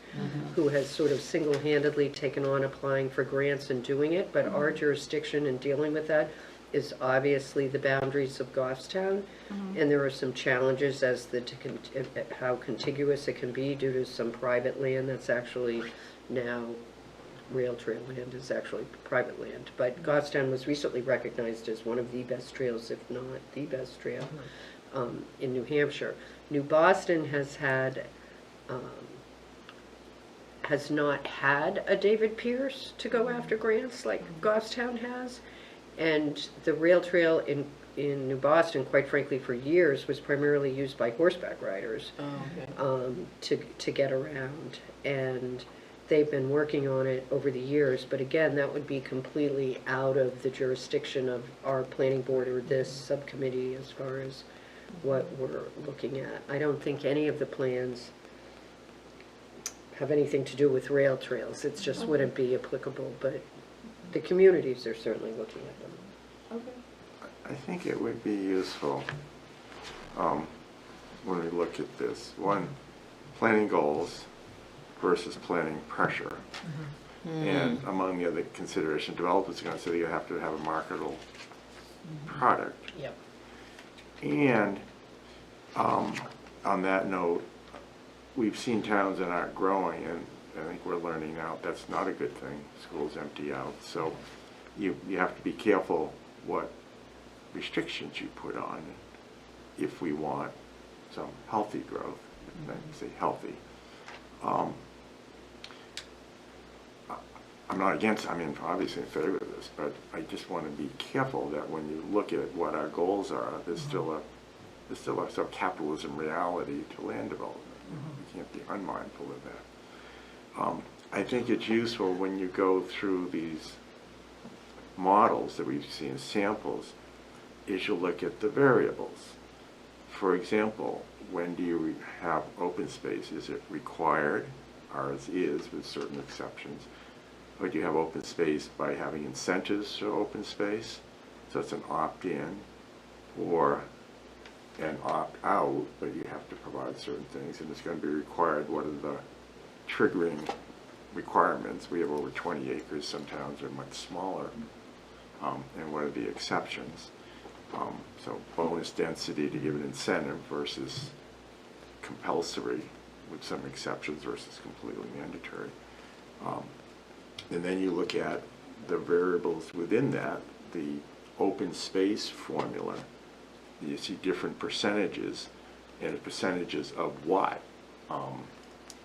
who has sort of single-handedly taken on applying for grants and doing it, but our jurisdiction in dealing with that is obviously the boundaries of Goffstown. And there are some challenges as how contiguous it can be due to some private land that's actually now rail trail land is actually private land. But Goffstown was recently recognized as one of the best trails, if not the best trail, in New Hampshire. New Boston has not had a David Pierce to go after grants like Goffstown has. And the rail trail in New Boston, quite frankly, for years, was primarily used by horseback riders to get around. And they've been working on it over the years, but again, that would be completely out of the jurisdiction of our planning board or this subcommittee as far as what we're looking at. I don't think any of the plans have anything to do with rail trails. It just wouldn't be applicable, but the communities are certainly looking at them. I think it would be useful when we look at this. One, planning goals versus planning pressure. And among the other consideration, developers are going to say you have to have a marketable product. Yep. And on that note, we've seen towns that aren't growing, and I think we're learning now that's not a good thing. Schools empty out. So you have to be careful what restrictions you put on if we want some healthy growth. Let me say healthy. I'm not against, I mean, obviously in favor of this, but I just want to be careful that when you look at what our goals are, there's still a sort of capitalism reality to land development. You can't be unmindful of that. I think it's useful when you go through these models that we've seen, samples, is you look at the variables. For example, when do you have open space? Is it required? Ours is, with certain exceptions. Or do you have open space by having incentives for open space? So it's an opt-in or an opt-out, but you have to provide certain things, and it's going to be required. What are the triggering requirements? We have over 20 acres. Some towns are much smaller. And what are the exceptions? So bonus density to give an incentive versus compulsory with some exceptions versus completely mandatory. And then you look at the variables within that, the open space formula. You see different percentages, and percentages of what?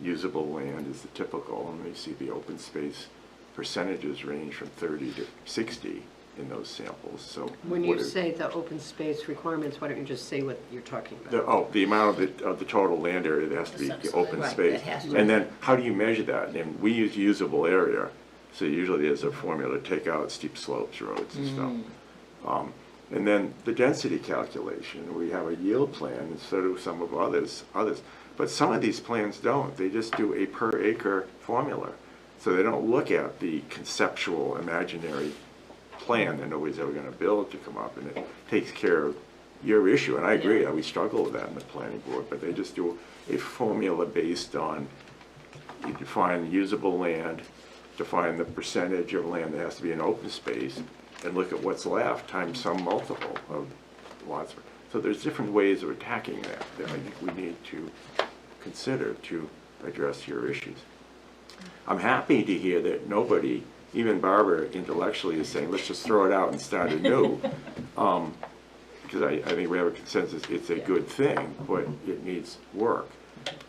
Usable land is the typical, and you see the open space percentages range from 30 to 60 in those samples. So when you say the open space requirements, why don't you just say what you're talking about? The amount of the total land area that has to be the open Right, space. that has to And be. then how do you measure that? And we use usable area, so usually there's a formula to take out steep slopes, roads and stuff. And then the density calculation, we have a yield plan, and so do some of others. But some of these plans don't. They just do a per acre formula. So they don't look at the conceptual, imaginary plan that nobody's ever going to build to come up, and it takes care of your issue. And I agree, we struggle with that in the planning board, but they just do a formula based on, you define usable land, define the percentage of land that has to be in open space, and look at what's left times some multiple of lots. So there's different ways of attacking that I think we need to consider to address your issues. I'm happy to hear that nobody, even Barbara intellectually, is saying, let's just throw it out and start anew. Because I think we have a consensus, it's a good thing, but it needs work.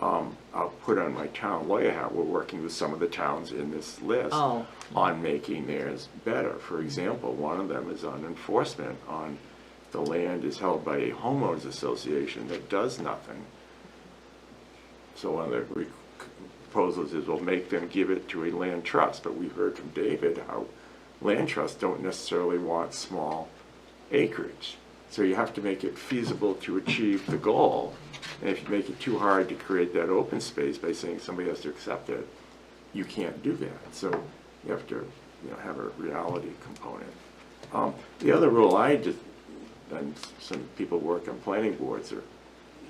I'll put on my town lawyer hat, we're working with some of the towns in this list on making theirs better. For example, one of them is on enforcement on the land is held by a homeowners association that does nothing. So one of the proposals is we'll make them give it to a land trust, but we heard from David how land trusts don't necessarily want small acreage. So you have to make it feasible to achieve the goal. And if you make it too hard to create that open space by saying somebody has to accept it, you can't do that. So you have to, have a reality component. The other rule and some people work on planning boards or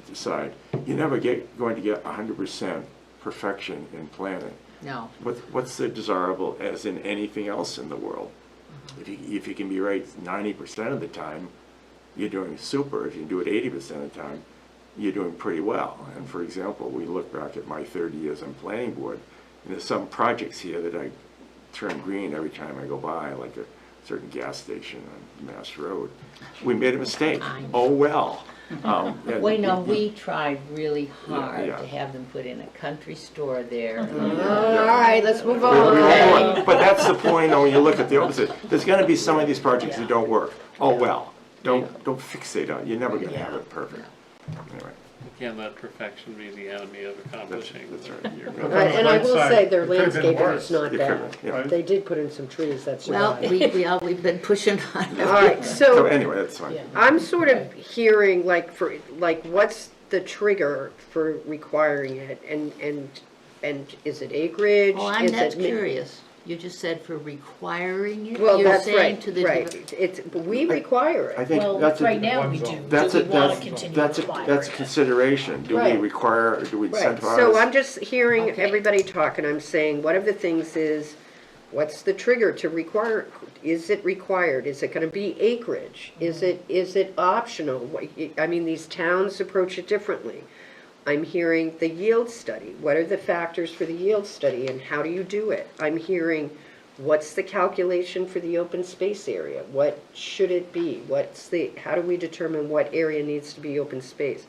decide, you're never going to get 100% perfection in planning. No. What's the desirable as in anything else in the world? If you can be right 90% of the time, you're doing super. If you can do it 80% of the time, you're doing pretty well. And for example, we look back at my 30 years on planning board, and there's some projects here that I turn green every time I go by, like a certain gas station on Mass Road. We made a mistake. Oh, well. Wait, no, we tried really hard yeah. to have them put in a country store there. All right, let's move We on. were going. But that's the point, though, when you look at the opposite. There's gonna be some of these projects that don't work. Oh, well. Don't fixate on it. You're never gonna have it perfect. Anyway, You can't let perfection be the enemy of accomplishing. that's right. You're Okay. good. Right, and I will say their It could've been landscaping worse. is not It bad. could've, yeah. Right. They did put in some trees that Well, survived. we've been pushing on it. All right, So so anyway, that's fine. I'm sort of hearing like what's the trigger for requiring it, and is it acreage? Well, Is that's it mi- curious. You just said for requiring it? Well, You're that's saying right, to the right. It's, we require I it. think Well, that's right a, now we one do. zone. that's Do a, we want that's, to continue that's a, requiring that's a it? consideration. Do we Right. require, or do we Right, incentivize? so I'm just hearing Okay. everybody talk, and I'm saying, one of the things is, what's the trigger to require, is it required? Is it gonna be acreage? Is it optional? I mean, these towns approach it differently. I'm hearing the yield study. What are the factors for the yield study, and how do you do it? I'm hearing, what's the calculation for the open space area? What should it be? How do we determine what area needs to be open space?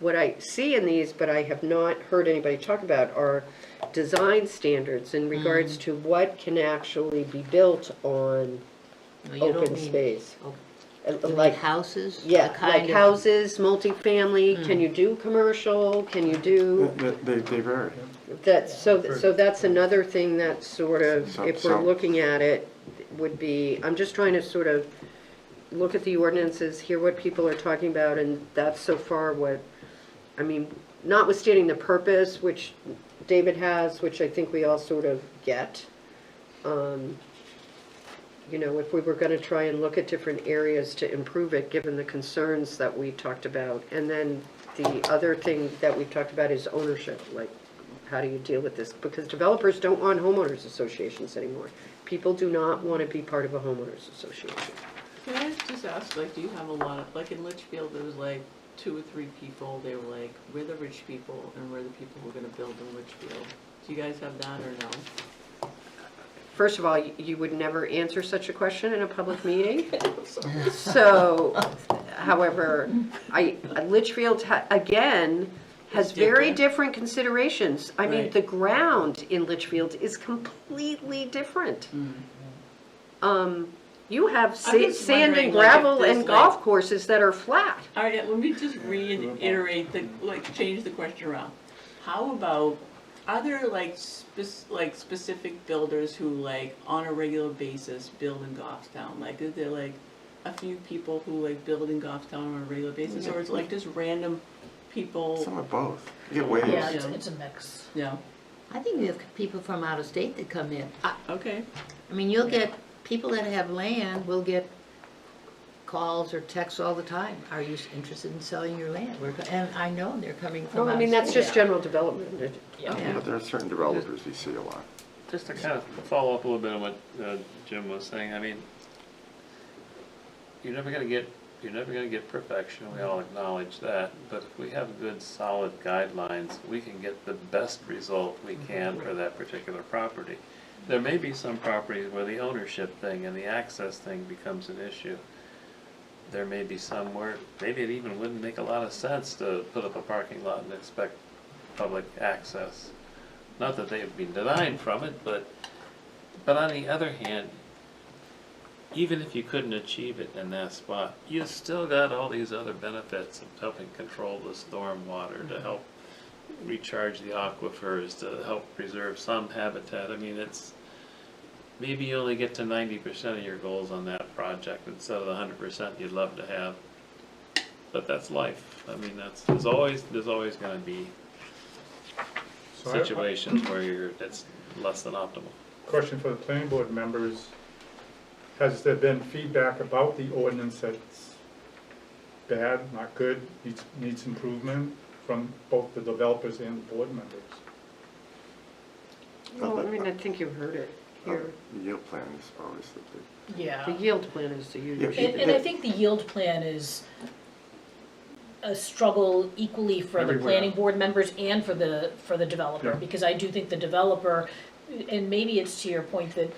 What I see in these, but I have not heard anybody talk about, are design standards in regards to what can actually be built on No, you don't open mean- space. oh, Like, Like houses? yeah, The kind like of- houses, multifamily, can you do commercial, can you do, They vary. so that's another thing that sort of, So- if we're so- looking at it, would be, I'm just trying to sort of look at the ordinances, hear what people are talking about, and that's so far what, I mean, notwithstanding the purpose, which David has, which I think we all sort of get. You know, if we were gonna try and look at different areas to improve it, given the concerns that we talked about. And then the other thing that we've talked about is ownership, like, how do you deal with this? Because developers don't want homeowners associations anymore. People do not wanna be part of a homeowners association. Can I just ask, like, do you have a lot of, like in Litchfield, there was like 2 or 3 people, they were like, we're the rich people and we're the people who are gonna build in Litchfield. Do you guys have that or no? First of all, you would never answer such a question in a public meeting. So, however, Litchfield, again, has very different considerations. I mean, Right. the ground in Litchfield is completely different. You have I'm just sand wondering, and like, if gravel there's, and like- golf courses that are flat. All right, let me just reiterate change the question around. How about, are there like specific builders who like on a regular basis build in Goffstown? Like, is there like a few people who like build in Goffstown on a regular basis, or is it like just random people? Some of both. You get waves. Yeah, it's a mix. Yeah, I think we have people from out of state that come in. okay. I mean, you'll get, people that have land will get calls or texts all the time. Are you interested in selling your land? And I know they're coming from Well, out I of mean, that's state. just general development. Yeah. But there are certain developers we see a lot. Just to kind of follow up a little bit on what Jim was saying, I mean, you're never gonna get perfection, we all acknowledge that, but if we have good, solid guidelines, we can get the best result we can for that particular property. There may be some properties where the ownership thing and the access thing becomes an issue. There may be some where maybe it even wouldn't make a lot of sense to put up a parking lot and expect public access. Not that they have been denied from it, but on the other hand, even if you couldn't achieve it in that spot, you still got all these other benefits of helping control the storm water, to help recharge the aquifers, to help preserve some habitat. I mean, it's, maybe you only get to 90% of your goals on that project instead of the 100% you'd love to have. But that's life. I mean, there's always gonna be So situations where it's less than optimal. Question for the planning board members. Has there been feedback about the ordinance that's bad, not good, needs improvement from both the developers and the board members? Well, I mean, I think you've heard it here. Yield plan is always the Yeah. The yield plan is the usual. And I think the yield plan is a struggle equally for the Everywhere. planning board members and for the developer, Yeah. because I do think the developer, and maybe it's to your point that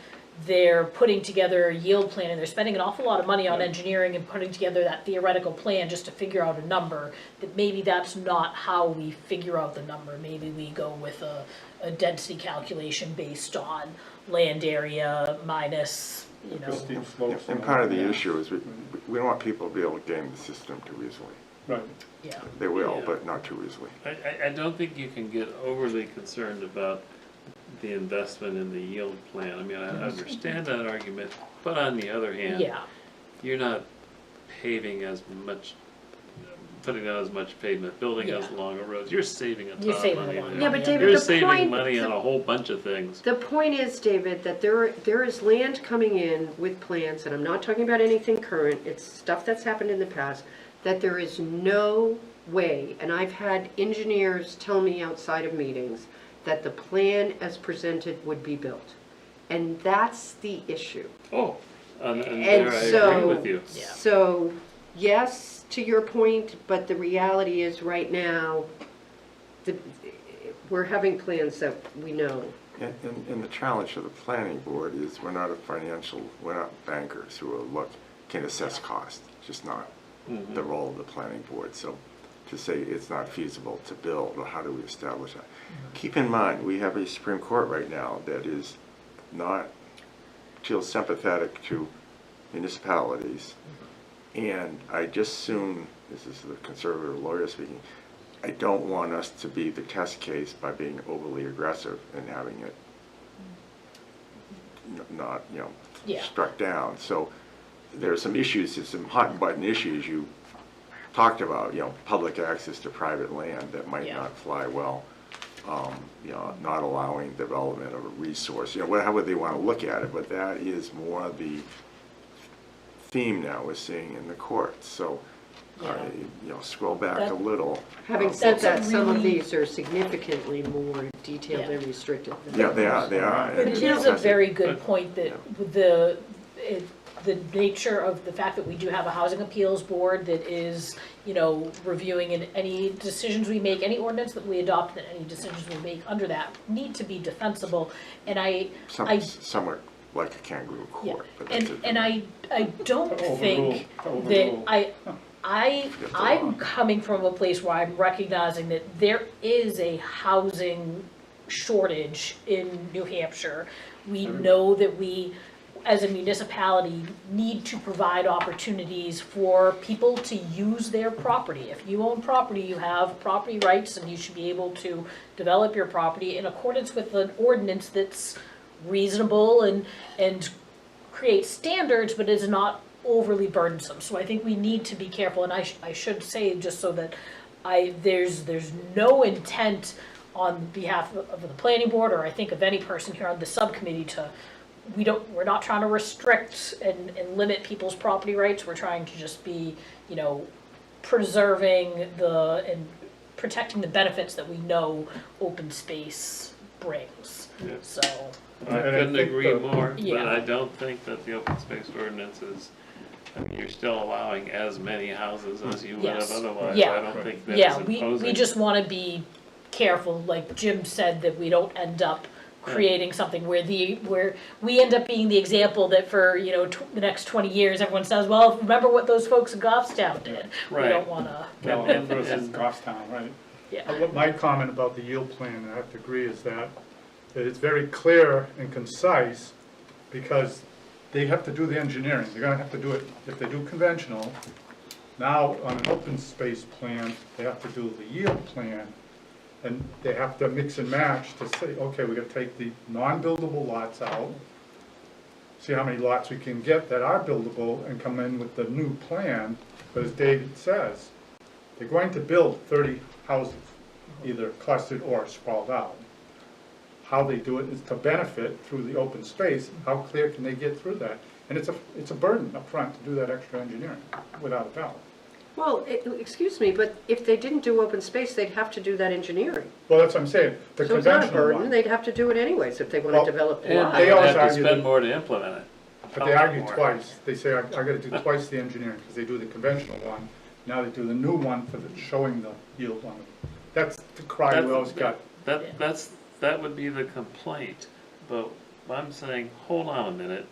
they're putting together a yield plan and they're spending an awful lot of money on engineering and putting together that theoretical plan just to figure out a number, that maybe that's not how we figure out the number. Maybe we go with a density calculation based on land area minus, you know. Steep slopes. And part of the issue is we don't want people to be able to game the system too easily. Right. Yeah. They will, Yeah. but not too easily. I don't think you can get overly concerned about the investment in the yield plan. I mean, I understand that argument, but on the other hand, Yeah, you're not paving as much, putting down as much pavement, building as Yeah. long a roads. You're saving a ton You're of saving a money lot. there. Yeah, but David, You're the saving point- money on a whole bunch of things. The point is, David, that there is land coming in with plans, and I'm not talking about anything current, it's stuff that's happened in the past, that there is no way, and I've had engineers tell me outside of meetings, that the plan as presented would be built. And that's the issue. Oh, and And there I agree so, with you. Yeah. so, yes, to your point, but the reality is right now, we're having plans that we know. And the challenge for the planning board is we're not bankers who can assess cost, it's just not the role of the planning board. So to say it's not feasible to build, or how do we establish that? Keep in mind, we have a Supreme Court right now that is not, feels sympathetic to municipalities. And I just soon, this is the conservative lawyer speaking, I don't want us to be the test case by being overly aggressive and having it not, Yeah. struck down. So there are some issues, there's some hot button issues you talked about, public access to private land that might Yeah. not fly well. Not allowing development of a resource, however they want to look at it, but that is more the theme now we're seeing in the courts. So, scroll back That- a little. Having said That's that, a some of really- these are significantly more detailed Yeah. and restricted. than Yeah, they are, others. But it is a that's very good point that the nature of the fact that we do have a housing appeals board that is, reviewing any decisions we make, any ordinance that we adopt, and any decisions we make under that need to be defensible. And I Somewhat like a kangaroo Yeah, court, but that's it. and I don't To think overrule. that I'm coming from a place where I'm recognizing that there is a housing shortage in New Hampshire. We know that we, as a municipality, need to provide opportunities for people to use their property. If you own property, you have property rights, and you should be able to develop your property in accordance with an ordinance that's reasonable and create standards, but is not overly burdensome. So I think we need to be careful, and I should say, just so that there's no intent on behalf of the planning board, or I think of any person here on the subcommittee we're not trying to restrict and limit people's property rights. We're trying to just be, preserving and protecting the benefits that we know open space brings. Yeah. So, I And I couldn't think agree the- more, but Yeah. I don't think that the open space ordinance is, you're still allowing as many houses as you would have Yes. otherwise. Yeah. I don't think that yeah, is we imposing. just want to be careful, like Jim said, that we don't end up creating something where we end up being the example that for, the next 20 years, everyone says, well, remember what those folks in Goffstown did. We Right. don't want to, Well, versus Goffstown, right? yeah. What my comment about the yield plan, and I have to agree, is that it's very clear and concise, because they have to do the engineering. They're gonna have to do it, if they do conventional, now on an open space plan, they have to do the yield plan. And they have to mix and match to say, okay, we're gonna take the non-buildable lots out, see how many lots we can get that are buildable, and come in with the new plan. But as David says, they're going to build 30 houses, either clustered or sprawled out. How they do it is to benefit through the open space. How clear can they get through that? And it's a burden up front to do that extra engineering, without a doubt. Well, excuse me, but if they didn't do open space, they'd have to do that engineering. Well, that's what I'm saying, the So it's not a conventional burden, one. they'd have to do it anyways if they want Well, to develop the And lot. they they would always have to argue spend that- more to implement it. But they argue twice. They say, I gotta do twice the engineering, because they do the conventional one. Now they do the new one for the, showing the yield on it. That's the cry we always got. That would be the complaint, but I'm saying, hold on a minute.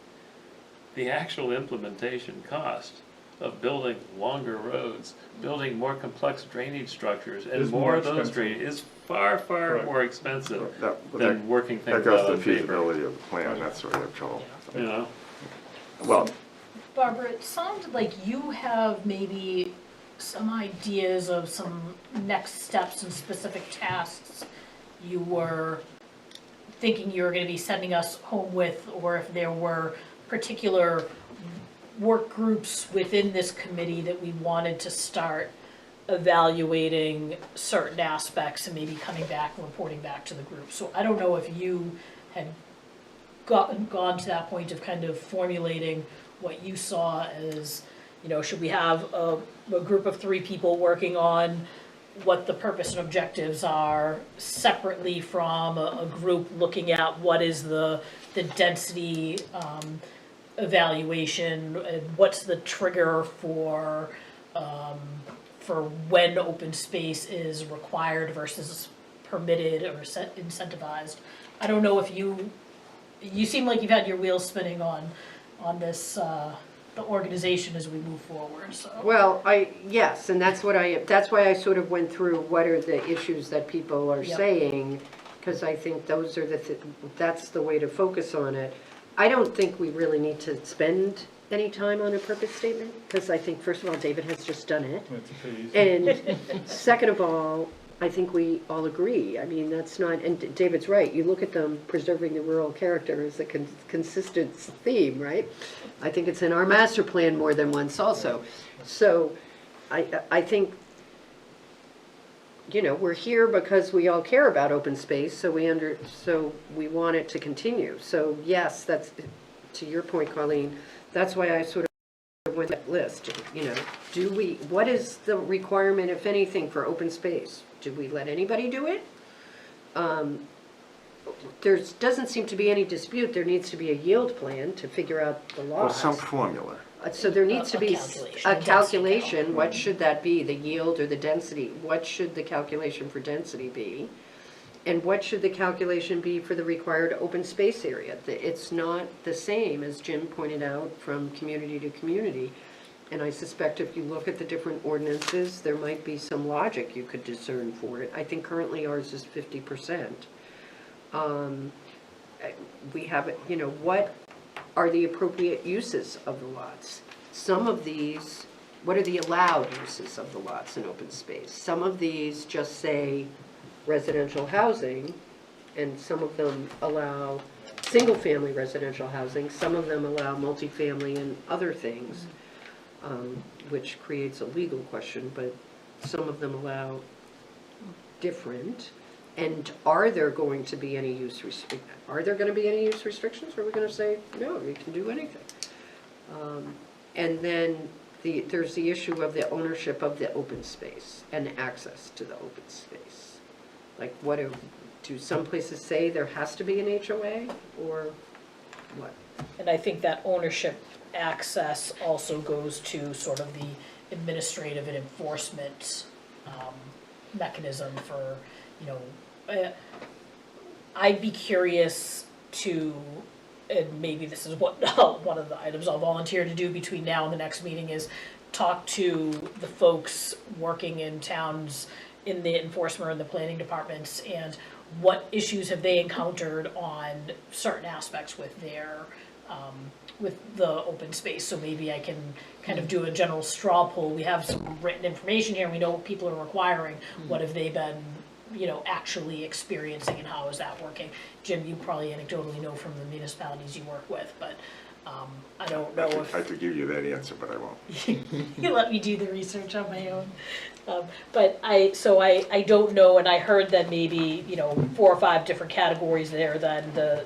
The actual implementation cost of building longer roads, building more complex drainage structures, and Is more more of those expensive. drainage is far, far Correct. more expensive That than working things that goes out to on the paper. feasibility of the plan, that's where they have trouble. You know, Well, Barbara, it sounded like you have maybe some ideas of some next steps and specific tasks you were thinking you were gonna be sending us home with, or if there were particular work groups within this committee that we wanted to start evaluating certain aspects and maybe coming back and reporting back to the group. So I don't know if you had gone to that point of kind of formulating what you saw as, you know, should we have a group of 3 people working on what the purpose and objectives are, separately from a group looking at what is the density evaluation, and what's the trigger for when open space is required versus permitted or incentivized. I don't know if you seem like you've had your wheels spinning on this, the organization as we move forward, so. Well, yes, and that's why I sort of went through what are the issues that people are Yep. saying, because I think those are that's the way to focus on it. I don't think we really need to spend any time on a purpose statement, because I think, first of all, David has just done it. It's pretty easy. And second of all, I think we all agree. I mean, that's not, and David's right, you look at them, preserving the rural character is a consistent theme, right? I think it's in our master plan more than once also. So I think, you know, we're here because we all care about open space, so we want it to continue. So yes, that's, to your point, Colleen, that's why I sort of went that list, you know. What is the requirement, if anything, for open space? Do we let anybody do it? There doesn't seem to be any dispute, there needs to be a yield plan to figure out the or laws. some formula. So there needs to A be calculation, a a density calculation, what should that be, the yield or the density? What should the calculation for density be? And what should the calculation be for the required open space area? It's not the same, as Jim pointed out, from community to community. And I suspect if you look at the different ordinances, there might be some logic you could discern for it. I think currently ours is 50%. We have, you know, what are the appropriate uses of the lots? Some of these, what are the allowed uses of the lots in open space? Some of these just say residential housing, and some of them allow single-family residential housing, some of them allow multifamily and other things, which creates a legal question, but some of them allow different. And are there going to be any use restrictions? Or are we going to say, no, you can do anything? And then there's the issue of the ownership of the open space and access to the open space. Like, do some places say there has to be an HOA, or what? And I think that ownership access also goes to sort of the administrative and enforcement mechanism for, you know, I'd be curious to, and maybe this is what one of the items I'll volunteer to do between now and the next meeting, is talk to the folks working in towns in the enforcement or the planning departments, and what issues have they encountered on certain aspects with their with the open space. So maybe I can kind of do a general straw poll. We have some written information here, we know what people are requiring, what have they been, you know, actually experiencing, and how is that working? Jim, you probably anecdotally know from the municipalities you work with, but I don't know if I could give you that answer, but I won't. you let me do the research on my own. But I don't know, and I heard that maybe, you know, 4 or 5 different categories there, then the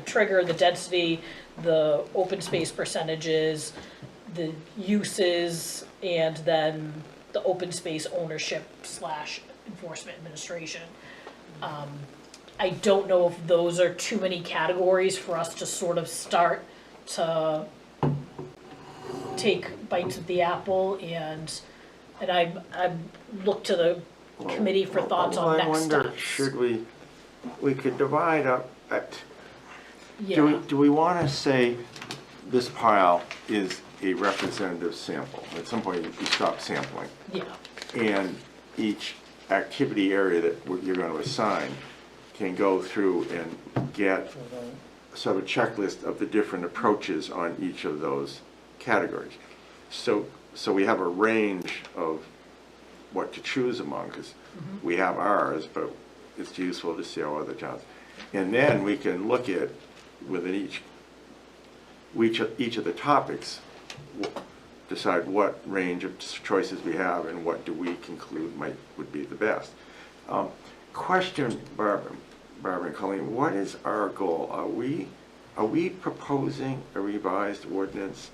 trigger, the density, the open space percentages, the uses, and then the open space ownership / enforcement administration. I don't know if those are too many categories for us to sort of start to take bites of the apple, and I look to the committee for thoughts on next I wonder, steps. should we could divide up, Yeah, do we want to say this pile is a representative sample? At some point, you stop sampling. yeah, And each activity area that you're going to assign can go through and get sort of a checklist of the different approaches on each of those categories. So we have a range of what to choose among, because we have ours, but it's useful to see how other towns. And then we can look at, within each of the topics, decide what range of choices we have and what do we conclude would be the best. Question, Barbara and Colleen, what is our goal? Are we proposing a revised ordinance?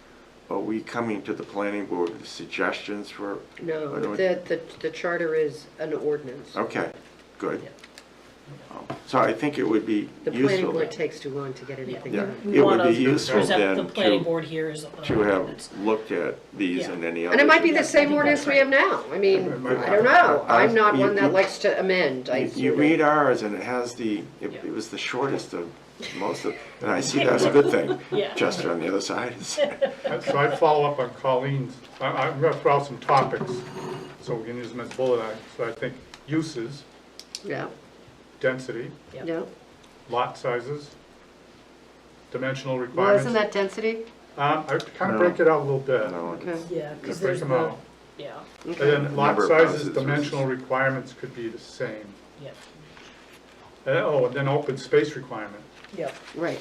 Are we coming to the planning board with suggestions for? No, the charter is an ordinance. Okay, good. So I think it would be The planning useful. board takes too long to get anything Yeah. done. we It would wanna be useful present the then planning to- board here as a. To have looked at these Yeah. and any others. And it might be the Yeah, I same think ordinance that's we have now. I mean, Right. I don't know. I'm not You- one that you- likes to amend. You read ours and it has it was the shortest of most of, and I see that as a good thing. Yeah. Chester on the other side is. So I'd follow up on Colleen's, I'm gonna throw out some topics, so we can use them as bullet items. So I think uses, Yeah, density, yeah. lot sizes, dimensional Well, requirements. isn't that density? I kind No. of break it out a little bit. No, Okay, Yeah, Just because break there's them the, out. yeah, And okay. then lot Number of sizes, houses dimensional versus- requirements could be the same. yeah, And then open space requirement. yeah. Right.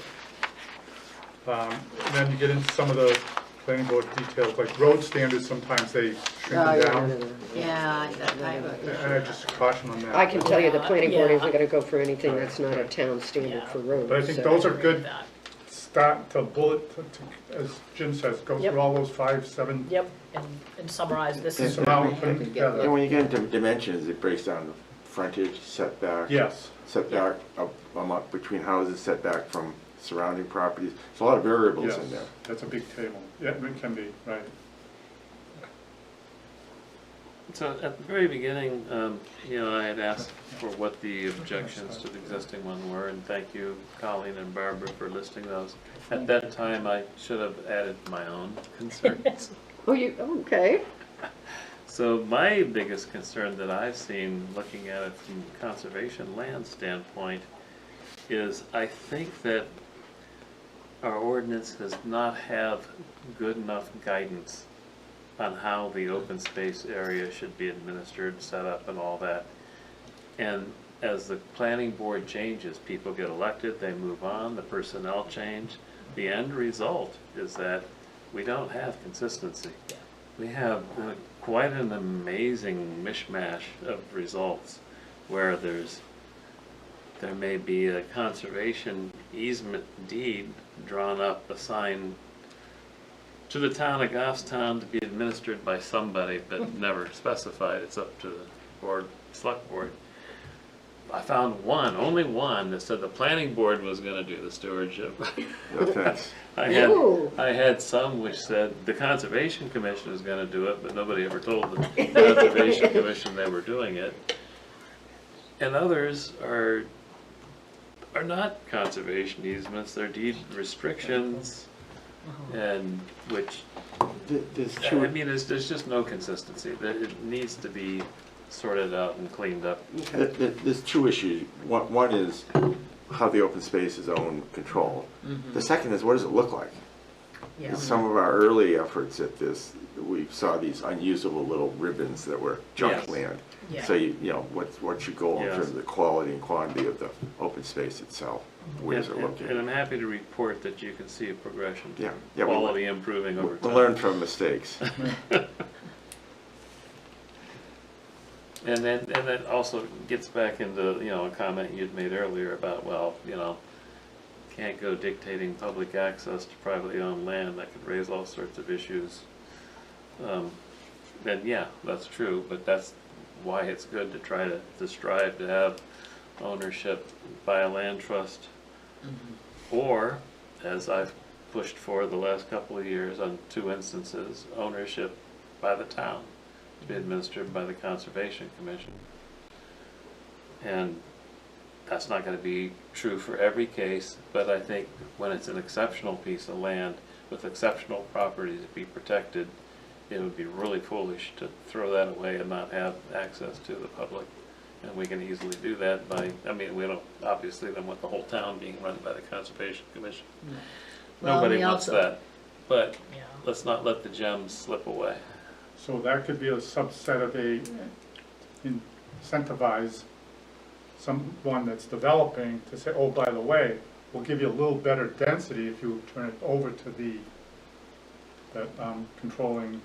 And then you get into some of the planning board details, like road standards, sometimes they shrink Oh, them yeah, down. no, no, no. Yeah, I have a. And I just caution on that. I can tell you the planning board Yeah. isn't gonna go for anything that's not a town standard Yeah. for roads. But I think so- those are good That. start to bullet, as Jim says, go Yep. through all those 5, 7, Yep, and summarize, this is. somehow put them together. And when you get into dimensions, it breaks down the frontage, setback. Yes, Setback up between houses, setback from surrounding properties. There's a lot of variables yes, in there. that's a big table. Yeah, it can be, right. So at the very beginning, I had asked for what the objections to the existing one were, and thank you, Colleen and Barbara, for listing those. At that time, I should have added my own concerns. Okay. So my biggest concern that I've seen, looking at it from a conservation land standpoint, is I think that our ordinance does not have good enough guidance on how the open space area should be administered, set up, and all that. And as the planning board changes, people get elected, they move on, the personnel change. The end result is that we don't have consistency. We have quite an amazing mishmash of results where there may be a conservation easement deed drawn up, assigned to the town of Goffstown to be administered by somebody, but never specified. It's up to the select board. I found only one that said the planning board was gonna do the stewardship. No thanks. Ooh. I had some which said the Conservation Commission is gonna do it, but nobody ever told the Conservation Commission they were doing it. And others are not conservation easements, they're deed restrictions, and which, There's I two, mean, there's just no consistency. It needs to be sorted out and cleaned up. there's two issues. One is how the open space is owned, controlled. The second is, what does it look like? Yeah. Some of our early efforts at this, we saw these unusable little ribbons that were junk Yes. land. Yeah. So what's your goal in Yes. terms of the quality and quantity of the open space itself? Where's it And located? I'm happy to report that you can see a progression. Yeah, yeah, we Quality improving over We time. learn from mistakes. And then also gets back into, a comment you'd made earlier about, can't go dictating public access to privately owned land. That could raise all sorts of issues. And yeah, that's true, but that's why it's good to try to strive to have ownership by a land trust. Or, as I've pushed for the last couple of years on 2 instances, ownership by the town to be administered by the Conservation Commission. And that's not gonna be true for every case, but I think when it's an exceptional piece of land with exceptional properties to be protected, it would be really foolish to throw that away and not have access to the public. And we can easily do that by, I mean, we don't, obviously, don't want the whole town being run by the Conservation Commission. Well, Nobody we wants also- that, but Yeah. let's not let the gems slip away. So that could be a subset of a incentivize someone that's developing to say, oh, by the way, we'll give you a little better density if you turn it over to the controlling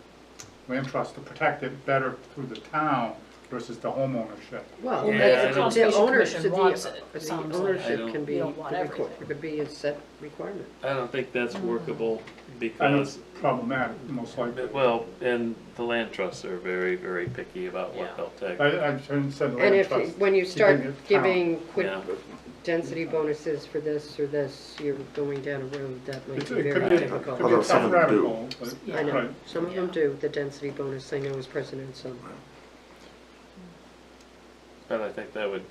land trust to protect it better through the town versus the homeownership. Well, Well, Yeah, if I the don't- Conservation owners- Commission wants it, the sounds like. I ownership don't- can be, You don't want everything. it could be a set requirement. I don't think that's workable I know it's because, problematic, most likely. well, and the land trusts are very, very picky about what Yeah. they'll take. I shouldn't say the And land if, trust. when you start keeping it giving quick Yeah. density bonuses for this or this, you're going down a road that might It's- be It very could be, it difficult. could be Although a some tough of them rabbit do. hole, but, I know, right. some of them do, the density bonus, I know as president, so. But I think that would,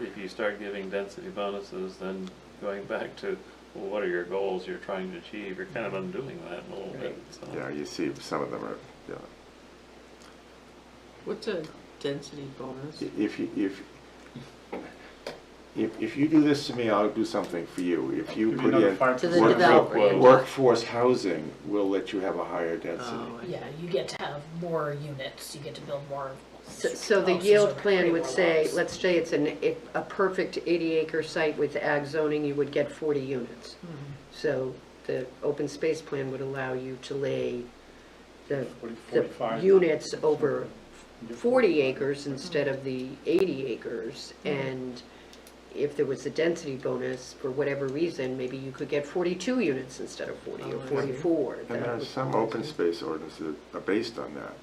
if you start giving density bonuses, then going back to, well, what are your goals you're trying to achieve, you're kind of undoing that a little bit, so. Yeah, you see some of them are, yeah. What's a density bonus? If you do this to me, I'll do something for you. If you Give you put another in 5%. To the work- developer, yeah. workforce housing, we'll let you have a higher density. Oh, I Yeah, you get to have more units, you get to build more. So the houses yield or plan create would more say, lots. let's say it's a perfect 80-acre site with ag zoning, you would get 40 units. So the open space plan would allow you to lay the 45. units over You get 40 acres instead of the 80 acres. And if there was a density bonus, for whatever reason, maybe you could get 42 units instead of 40 or Oh, I see. 44. And That there are would- some open space ordinances that are based on that.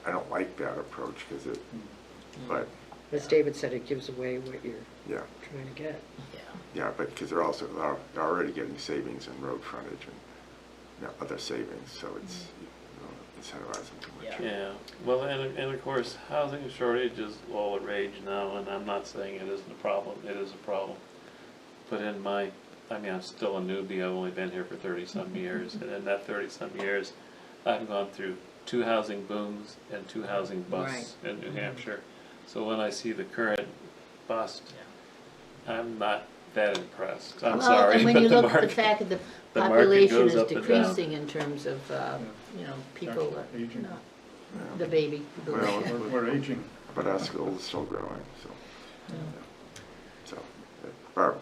I don't like that approach because it, but, As David said, it gives away what you're yeah, trying to get. yeah, but because they're already getting savings in road frontage and, you know, other savings, so it's, you don't incentivize them too much. Yeah. Yeah, well, and of course, housing shortage is all the rage now, and I'm not saying it isn't a problem, it is a problem. But I mean, I'm still a newbie, I've only been here for 30-some years, and in that 30-some years, I've gone through 2 housing booms and 2 housing busts in New Hampshire. So when I see the current bust, I'm not that impressed, I'm Well, sorry, and when but you the look at the market, fact that the the market population goes is up and down. decreasing in terms of, people, Actually aging. the baby. Well, We're aging. but our school is still growing, so. So, our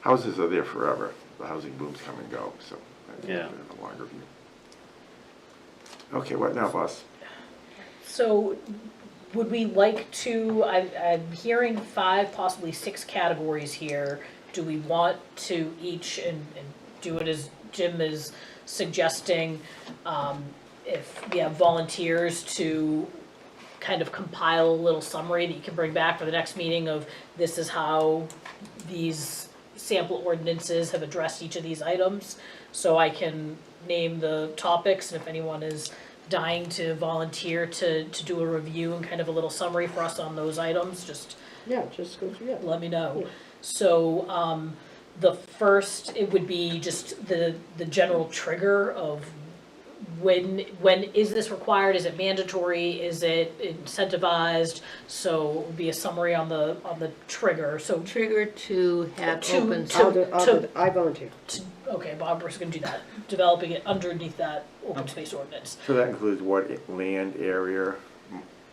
houses are there forever. The housing booms come and go, so I think Yeah. in a longer view. Okay, what now, boss? So would we like to, I'm hearing 5, possibly 6 categories here. Do we want to each, and do it as Jim is suggesting, if we have volunteers to kind of compile a little summary that you can bring back for the next meeting of this is how these sample ordinances have addressed each of these items. So I can name the topics, and if anyone is dying to volunteer to do a review and kind of a little summary for us on those items, just Yeah, just go through it. let me know. Yeah. So, the first, it would be just the general trigger of when is this required, is it mandatory, is it incentivized? So it would be a summary on the trigger, so, Trigger to have To- open. I volunteer. okay, Barbara's gonna do that, developing it underneath that open space ordinance. So that includes what land area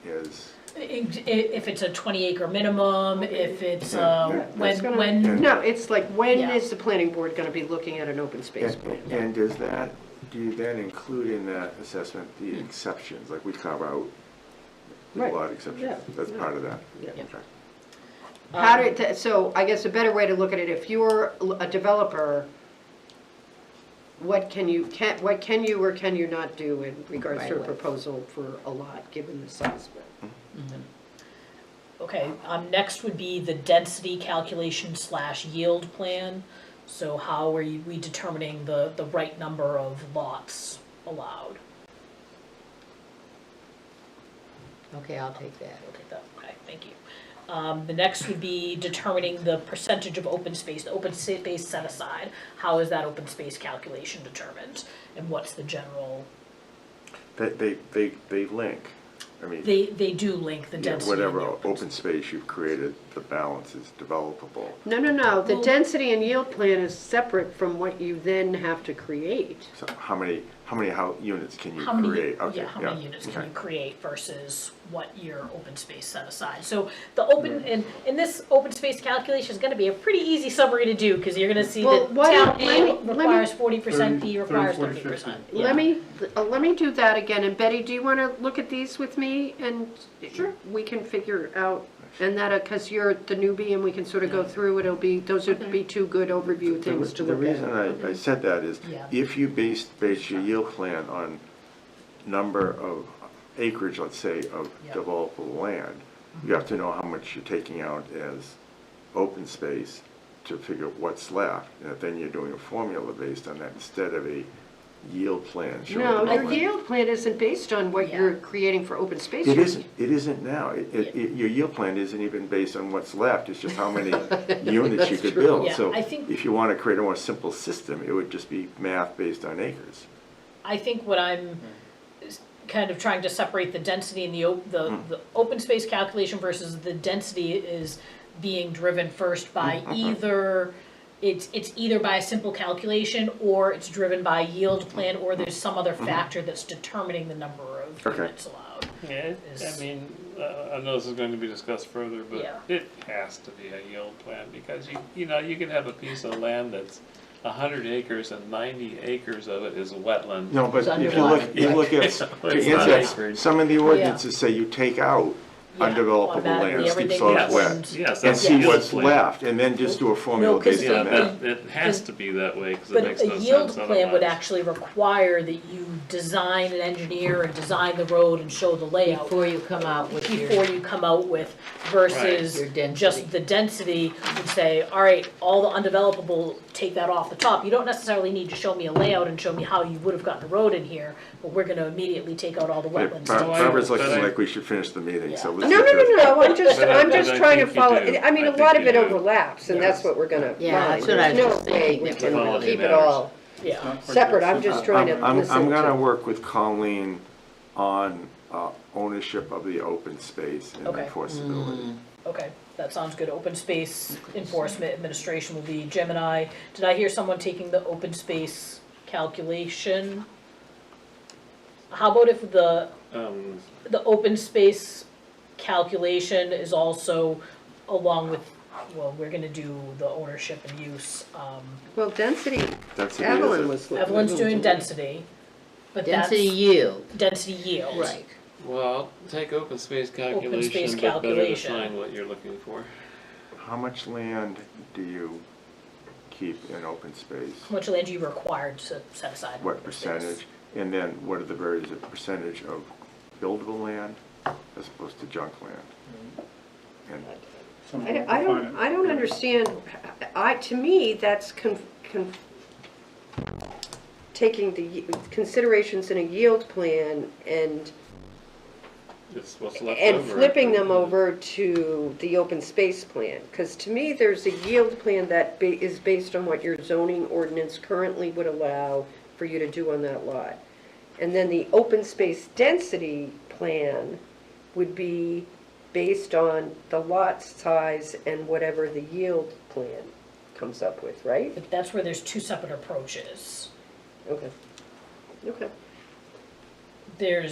is, If it's a 20-acre minimum, if it's, Yeah, That's gonna- when, No, it's like, when Yeah. is the planning board gonna be looking at an open space plan? and do you then include in that assessment the exceptions, like we carve out the Right. lot exceptions? Yeah. That's part of that? Yeah. Okay. How did, so I guess a better way to look at it, if you're a developer, what can you or can you not do in regards to a Right. proposal for a lot, given the size of it? okay, next would be the density calculation / yield plan. So how are we determining the right number of lots allowed? Okay, I'll take that. Okay, thank you. The next would be determining the percentage of open space, the open space set aside. How is that open space calculation determined? And what's the general, They link. I mean, they do link the yeah, density. and the whatever open space you've created, the balance is developable. No, the Well- density and yield plan is separate from what you then have to create. So how many units can you How many, create? Okay, yeah, how many units can okay. you create versus what your open space set aside? So the open, and this open space calculation is gonna be a pretty easy summary to do, cause you're gonna see Well, that why town don't- let me- A requires 40%, 30, B requires 40, 50%. 50. Let me do that again, and Betty, do you wanna look at these with me, and Sure. we can figure out, and that, cause you're the newbie and we can sort of go through, those would be two good overview things to The look at. reason I said that is, Yeah. if you base your yield plan on number of acreage, let's say, of Yeah. developable land, you have to know how much you're taking out as open space to figure what's left, and then you're doing a formula based on that instead of a yield plan showing. No, how your much- yield plan isn't based on what Yeah. you're creating for open space. It isn't now. Your yield plan isn't even based on what's left, it's just how many units you That's could true. build. Yeah, So I think- if you want to create a more simple system, it would just be math based on acres. I think what I'm kind of trying to separate the density and the open space calculation versus the density is being driven first by either, it's either by a simple calculation or it's driven by yield plan or there's some other factor that's determining the number of Okay. units allowed. Yeah, I mean, I know this is going to be discussed further, but Yeah. it has to be a yield plan because you know, you can have a piece of land that's 100 acres and 90 acres of it is wetland. No, but It's if you look, underwater. you look at, It's to not answer, acreage. some of the ordinances say you take out Yeah, undevelopable automatically land, steep everything slopes, gets- wet, Yes, and that's see yield what's plan. left, and then just do a formula No, 'cause based Yeah, on but that. it has to be that way because it But makes a no yield sense plan would otherwise. actually require that you design and engineer and design the road and show the layout Before you come out with before your, you come out with versus Your density. just the density would say, all right, all the undevelopable, take that off the top. You don't necessarily need to show me a layout and show me how you would have gotten a road in here, but we're gonna immediately take out all the Okay, wetlands. Bar- Barbara's But looking I- like we should finish the meeting, so Yeah. let's No, get to. I'm But just I trying to think you follow, do. I mean, a I lot think of it you do. overlaps, and that's what we're gonna Yeah, find. that's what I was There's just no way thinking, we that can Follow keep the it all Yeah, Not quite separate, that I'm just simple. trying to listen I'm gonna to. work with Colleen on ownership of the open space and Okay. enforceability. okay, that sounds good. Open space enforcement administration will be Jim and I. Did I hear someone taking the open space calculation? How about if the open space calculation is also along with, well, we're gonna do the ownership and use. Well, density, That's it, Evelyn is it? was. Evelyn's doing density, but that's density yield, density yield. right. Well, take open space calculation, space but better calculation. define what you're looking for. How much land do you keep in open space? How much land are you required to set aside? in What open space? percentage? And then what are the various percentage of buildable land as opposed to junk land? And Some I don't I define don't, it. I don't understand, to me, that's taking the considerations in a yield plan and It's what's left and over. flipping them over to the open space plan. Because to me, there's a yield plan that is based on what your zoning ordinance currently would allow for you to do on that lot. And then the open space density plan would be based on the lot size and whatever the yield plan comes up with, right? But that's where there's two separate approaches. Okay. Okay. There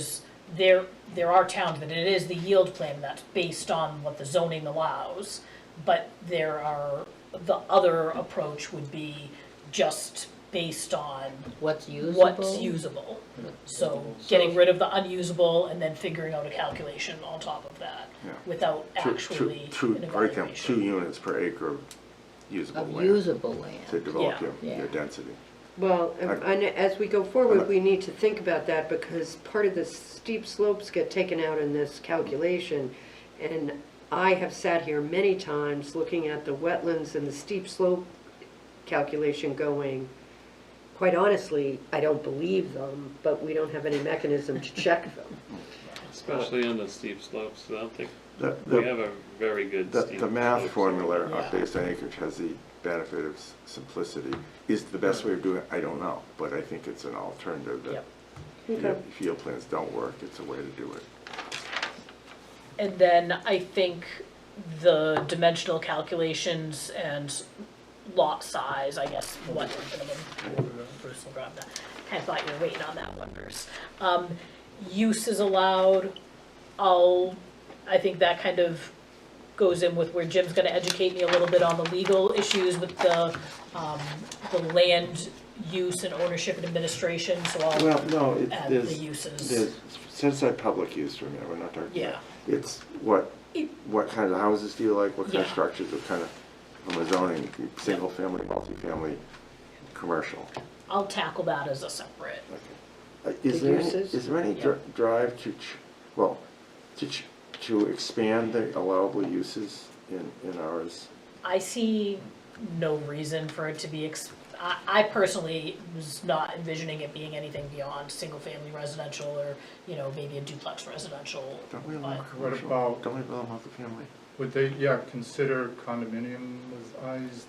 are towns that it is the yield plan that's based on what the zoning allows, but the other approach would be just based on What's usable? what's usable. So getting rid of the unusable and then figuring out a calculation on top of that Yeah. without actually an for example, 2 evaluation. units per acre of usable Of land usable land. to develop Yeah. your density. Well, and as we go forward, we need to think about that because part of the steep slopes get taken out in this calculation. And I have sat here many times looking at the wetlands and the steep slope calculation going, quite honestly, I don't believe them, but we don't have any mechanism to check them. Especially on the steep slopes, I don't think, The, we the, have a very good steep. the math slopes. formula Yeah. based on acreage has the benefit of simplicity. Is the best way of doing it? I don't know, but I think it's an alternative that Yep. if field plans don't work, it's a way to do it. And then I think the dimensional calculations and lot size, I guess, what, Bruce will grab that. I thought you were waiting on that one, Bruce. Use is allowed, I think that kind of goes in with where Jim's gonna educate me a little bit on the legal issues with the land use and ownership and administration, so I'll Well, no, add the there's, uses. since I public use, remember, we're not talking Yeah. about. It's what kind of houses do you like, what kind of Yeah. structures, what kind of, from a zoning, single family, multifamily, commercial. I'll tackle that as a separate. Is The there any, uses? is there any drive to expand the allowable uses in ours? I see no reason for it to be, I personally was not envisioning it being anything beyond single-family residential or, maybe a duplex residential. Don't we allow But- commercial? about- Don't we allow multifamily? Would they, consider condominiumized?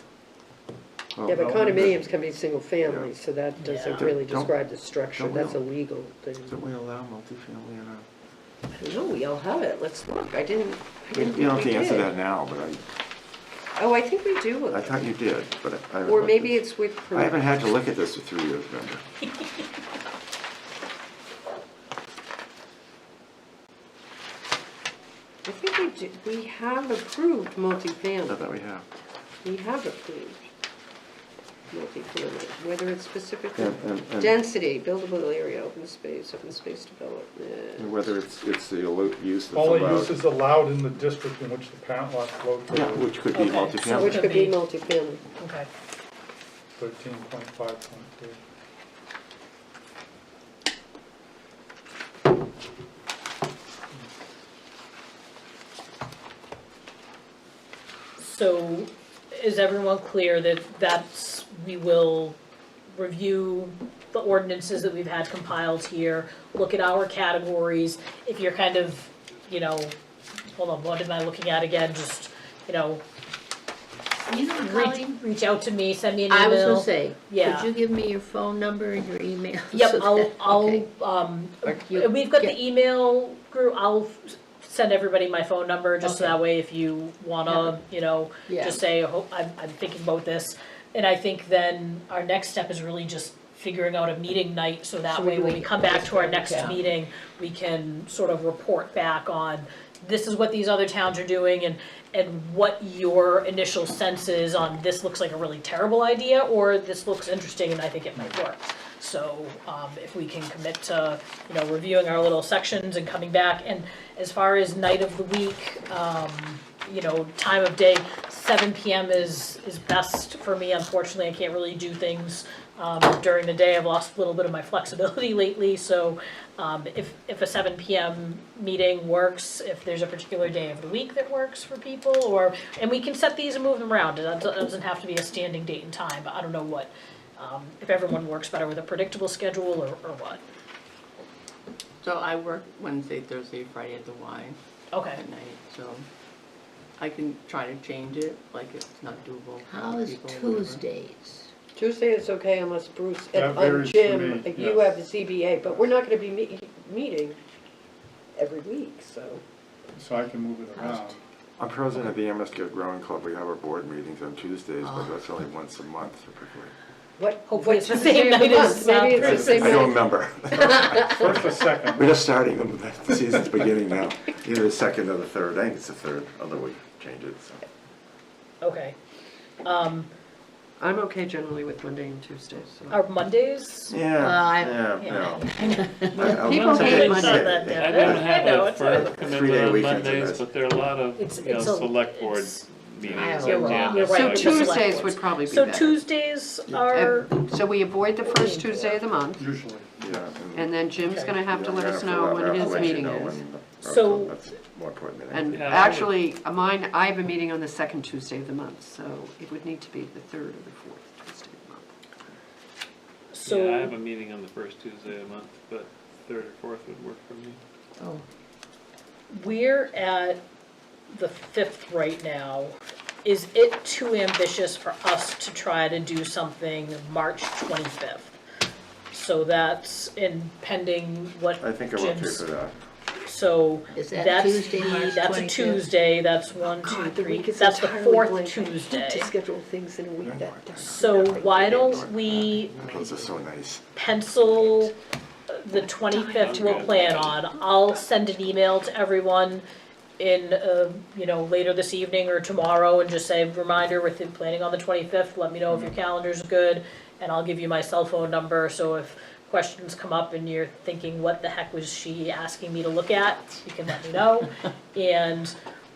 Yeah, but Well, condominiums can be single family, so that doesn't Yeah. really Don't- describe the structure, don't we that's a all- legal thing. Don't we allow multifamily in our? I don't know, we all have it, let's look, I didn't You think don't have we to answer did. that now, but Oh, I think we do, I thought you did, but I haven't. or looked maybe at- it's with. I haven't had to look at this for 3 years, remember? I think we do, we have approved I multifamily, thought we have. we have approved multifamily, whether it's specifically And density, buildable area, open space development. whether it's the use that's All the allowed. uses allowed in the district in which the parent lot's located. Yeah, which could be Okay, so multifamily. Which could be multifamily. Okay. 13.5.2. So is everyone clear that we will review the ordinances that we've had compiled here, look at our categories, if you're kind of, hold on, what am I looking at again, just, Colleen, reach out to me, send me an email. I was gonna say, Yeah. could you give me your phone number and your email? Yep, so that- okay. You we've got get- the email group, I'll send everybody my phone number, just so Okay. that way if you wanna, Yeah. just say, oh, I'm thinking about this. And I think then our next step is really just figuring out a meeting night, so that So way we when we come back to our wait, next yeah. meeting, we can sort of report back on, this is what these other towns are doing, and what your initial sense is on, this looks like a really terrible idea, or this looks interesting and I think it might work. So, if we can commit to, reviewing our little sections and coming back, and as far as night of the week, time of day, 7 PM is best for me. Unfortunately, I can't really do things, during the day. I've lost a little bit of my flexibility lately, so, if a 7 PM meeting works, if there's a particular day of the week that works for people, and we can set these and move them around. It doesn't have to be a standing date and time, but I don't know what, if everyone works better with a predictable schedule or what. So I work Wednesday, Thursday, Friday at the Y Okay, at night, so I can try to change it, like it's not doable for How other is people or whatever. Tuesdays? Tuesday is okay unless Bruce, That varies for Jim, me, you yes. have the ZBA, but we're not gonna be meeting every week, so. So I can move it around. I'm president of the MSK Growing Club. We have our board meetings on Tuesdays, but Ah. that's only once a month typically. Hopefully What's it's the same day of the night as, month? Maybe it's the Bruce. same I don't night. remember. First or second? We're just starting them, the season's beginning now. Either the second or the third. I think it's the third, although we change it, so. Okay. I'm okay generally with Monday and Tuesday, so. Are Mondays? Yeah, no. People hate Monday. I don't I have know, a it's firm a- commitment 3-day on weekends are Mondays, nice. but there are a lot of, It's you know, a- select board it's- meetings. You're on wrong. campus. You're right, So with the select Tuesdays boards. would probably be So better. Tuesdays are, So we avoid the first Tuesday of the month, Usually. Yeah. and then Jim's Okay. gonna have to Yeah, let I'm us gonna know have when to his let you meeting know is. when- So- That's more important than And anything. Yeah, I would- actually, I have a meeting on the second Tuesday of the month, so it would need to be the third or the fourth Tuesday. So. Yeah, I have a meeting on the first Tuesday of the month, but third or fourth would work for me. Oh, We're at the 5th right now. Is it too ambitious for us to try to do something March 25th? So that's pending what I think I'm okay Jim's, for that. so Is that that's Tuesday, March that's a 25th? Tuesday, that's 1, 2, God, the 3, week is that's the entirely 4th blank. I hate Tuesday. to schedule things in a week that. So why don't we Those are so nice. pencil the 25th we'll plan on. I'll send an email to everyone in, later this evening or tomorrow and just say, reminder, we're planning on the 25th, let me know if your calendar's good, and I'll give you my cell phone number, so if questions come up and you're thinking, what the heck was she asking me to look at, you can let me know. And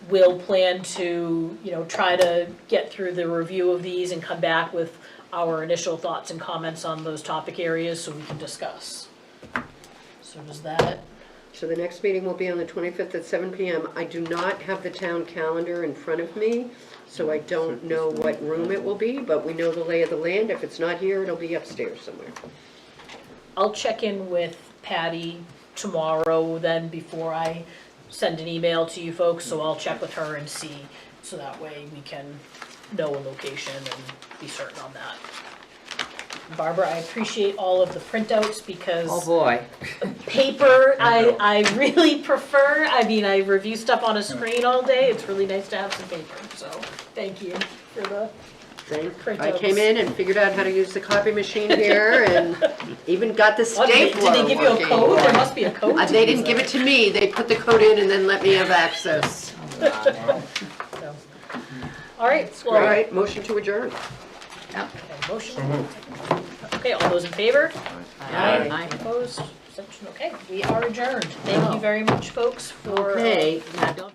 we'll plan to, try to get through the review of these and come back with our initial thoughts and comments on those topic areas so we can discuss. So does that, So the next meeting will be on the 25th at 7 PM. I do not have the town calendar in front of me, so I don't know what room it will be, but we know the lay of the land. If it's not here, it'll be upstairs somewhere. I'll check in with Patty tomorrow then before I send an email to you folks, so I'll check with her and see, so that way we can know a location and be certain on that. Barbara, I appreciate all of the printouts because oh boy. paper, I really prefer. I mean, I review stuff on a screen all day. It's really nice to have some paper, so thank you for the printouts. I came in and figured out how to use the copy machine here and even got the What, did stapler they give you a working. code? There must be a code to They use didn't give that. it to me. They put the code in and then let me have access. So. All right, All well, right, motion to adjourn. okay, motion. So moved. Okay, all those in favor? Aye. Opposed? Abstention? Okay, we are adjourned. Thank you very much, folks, for. Okay, now don't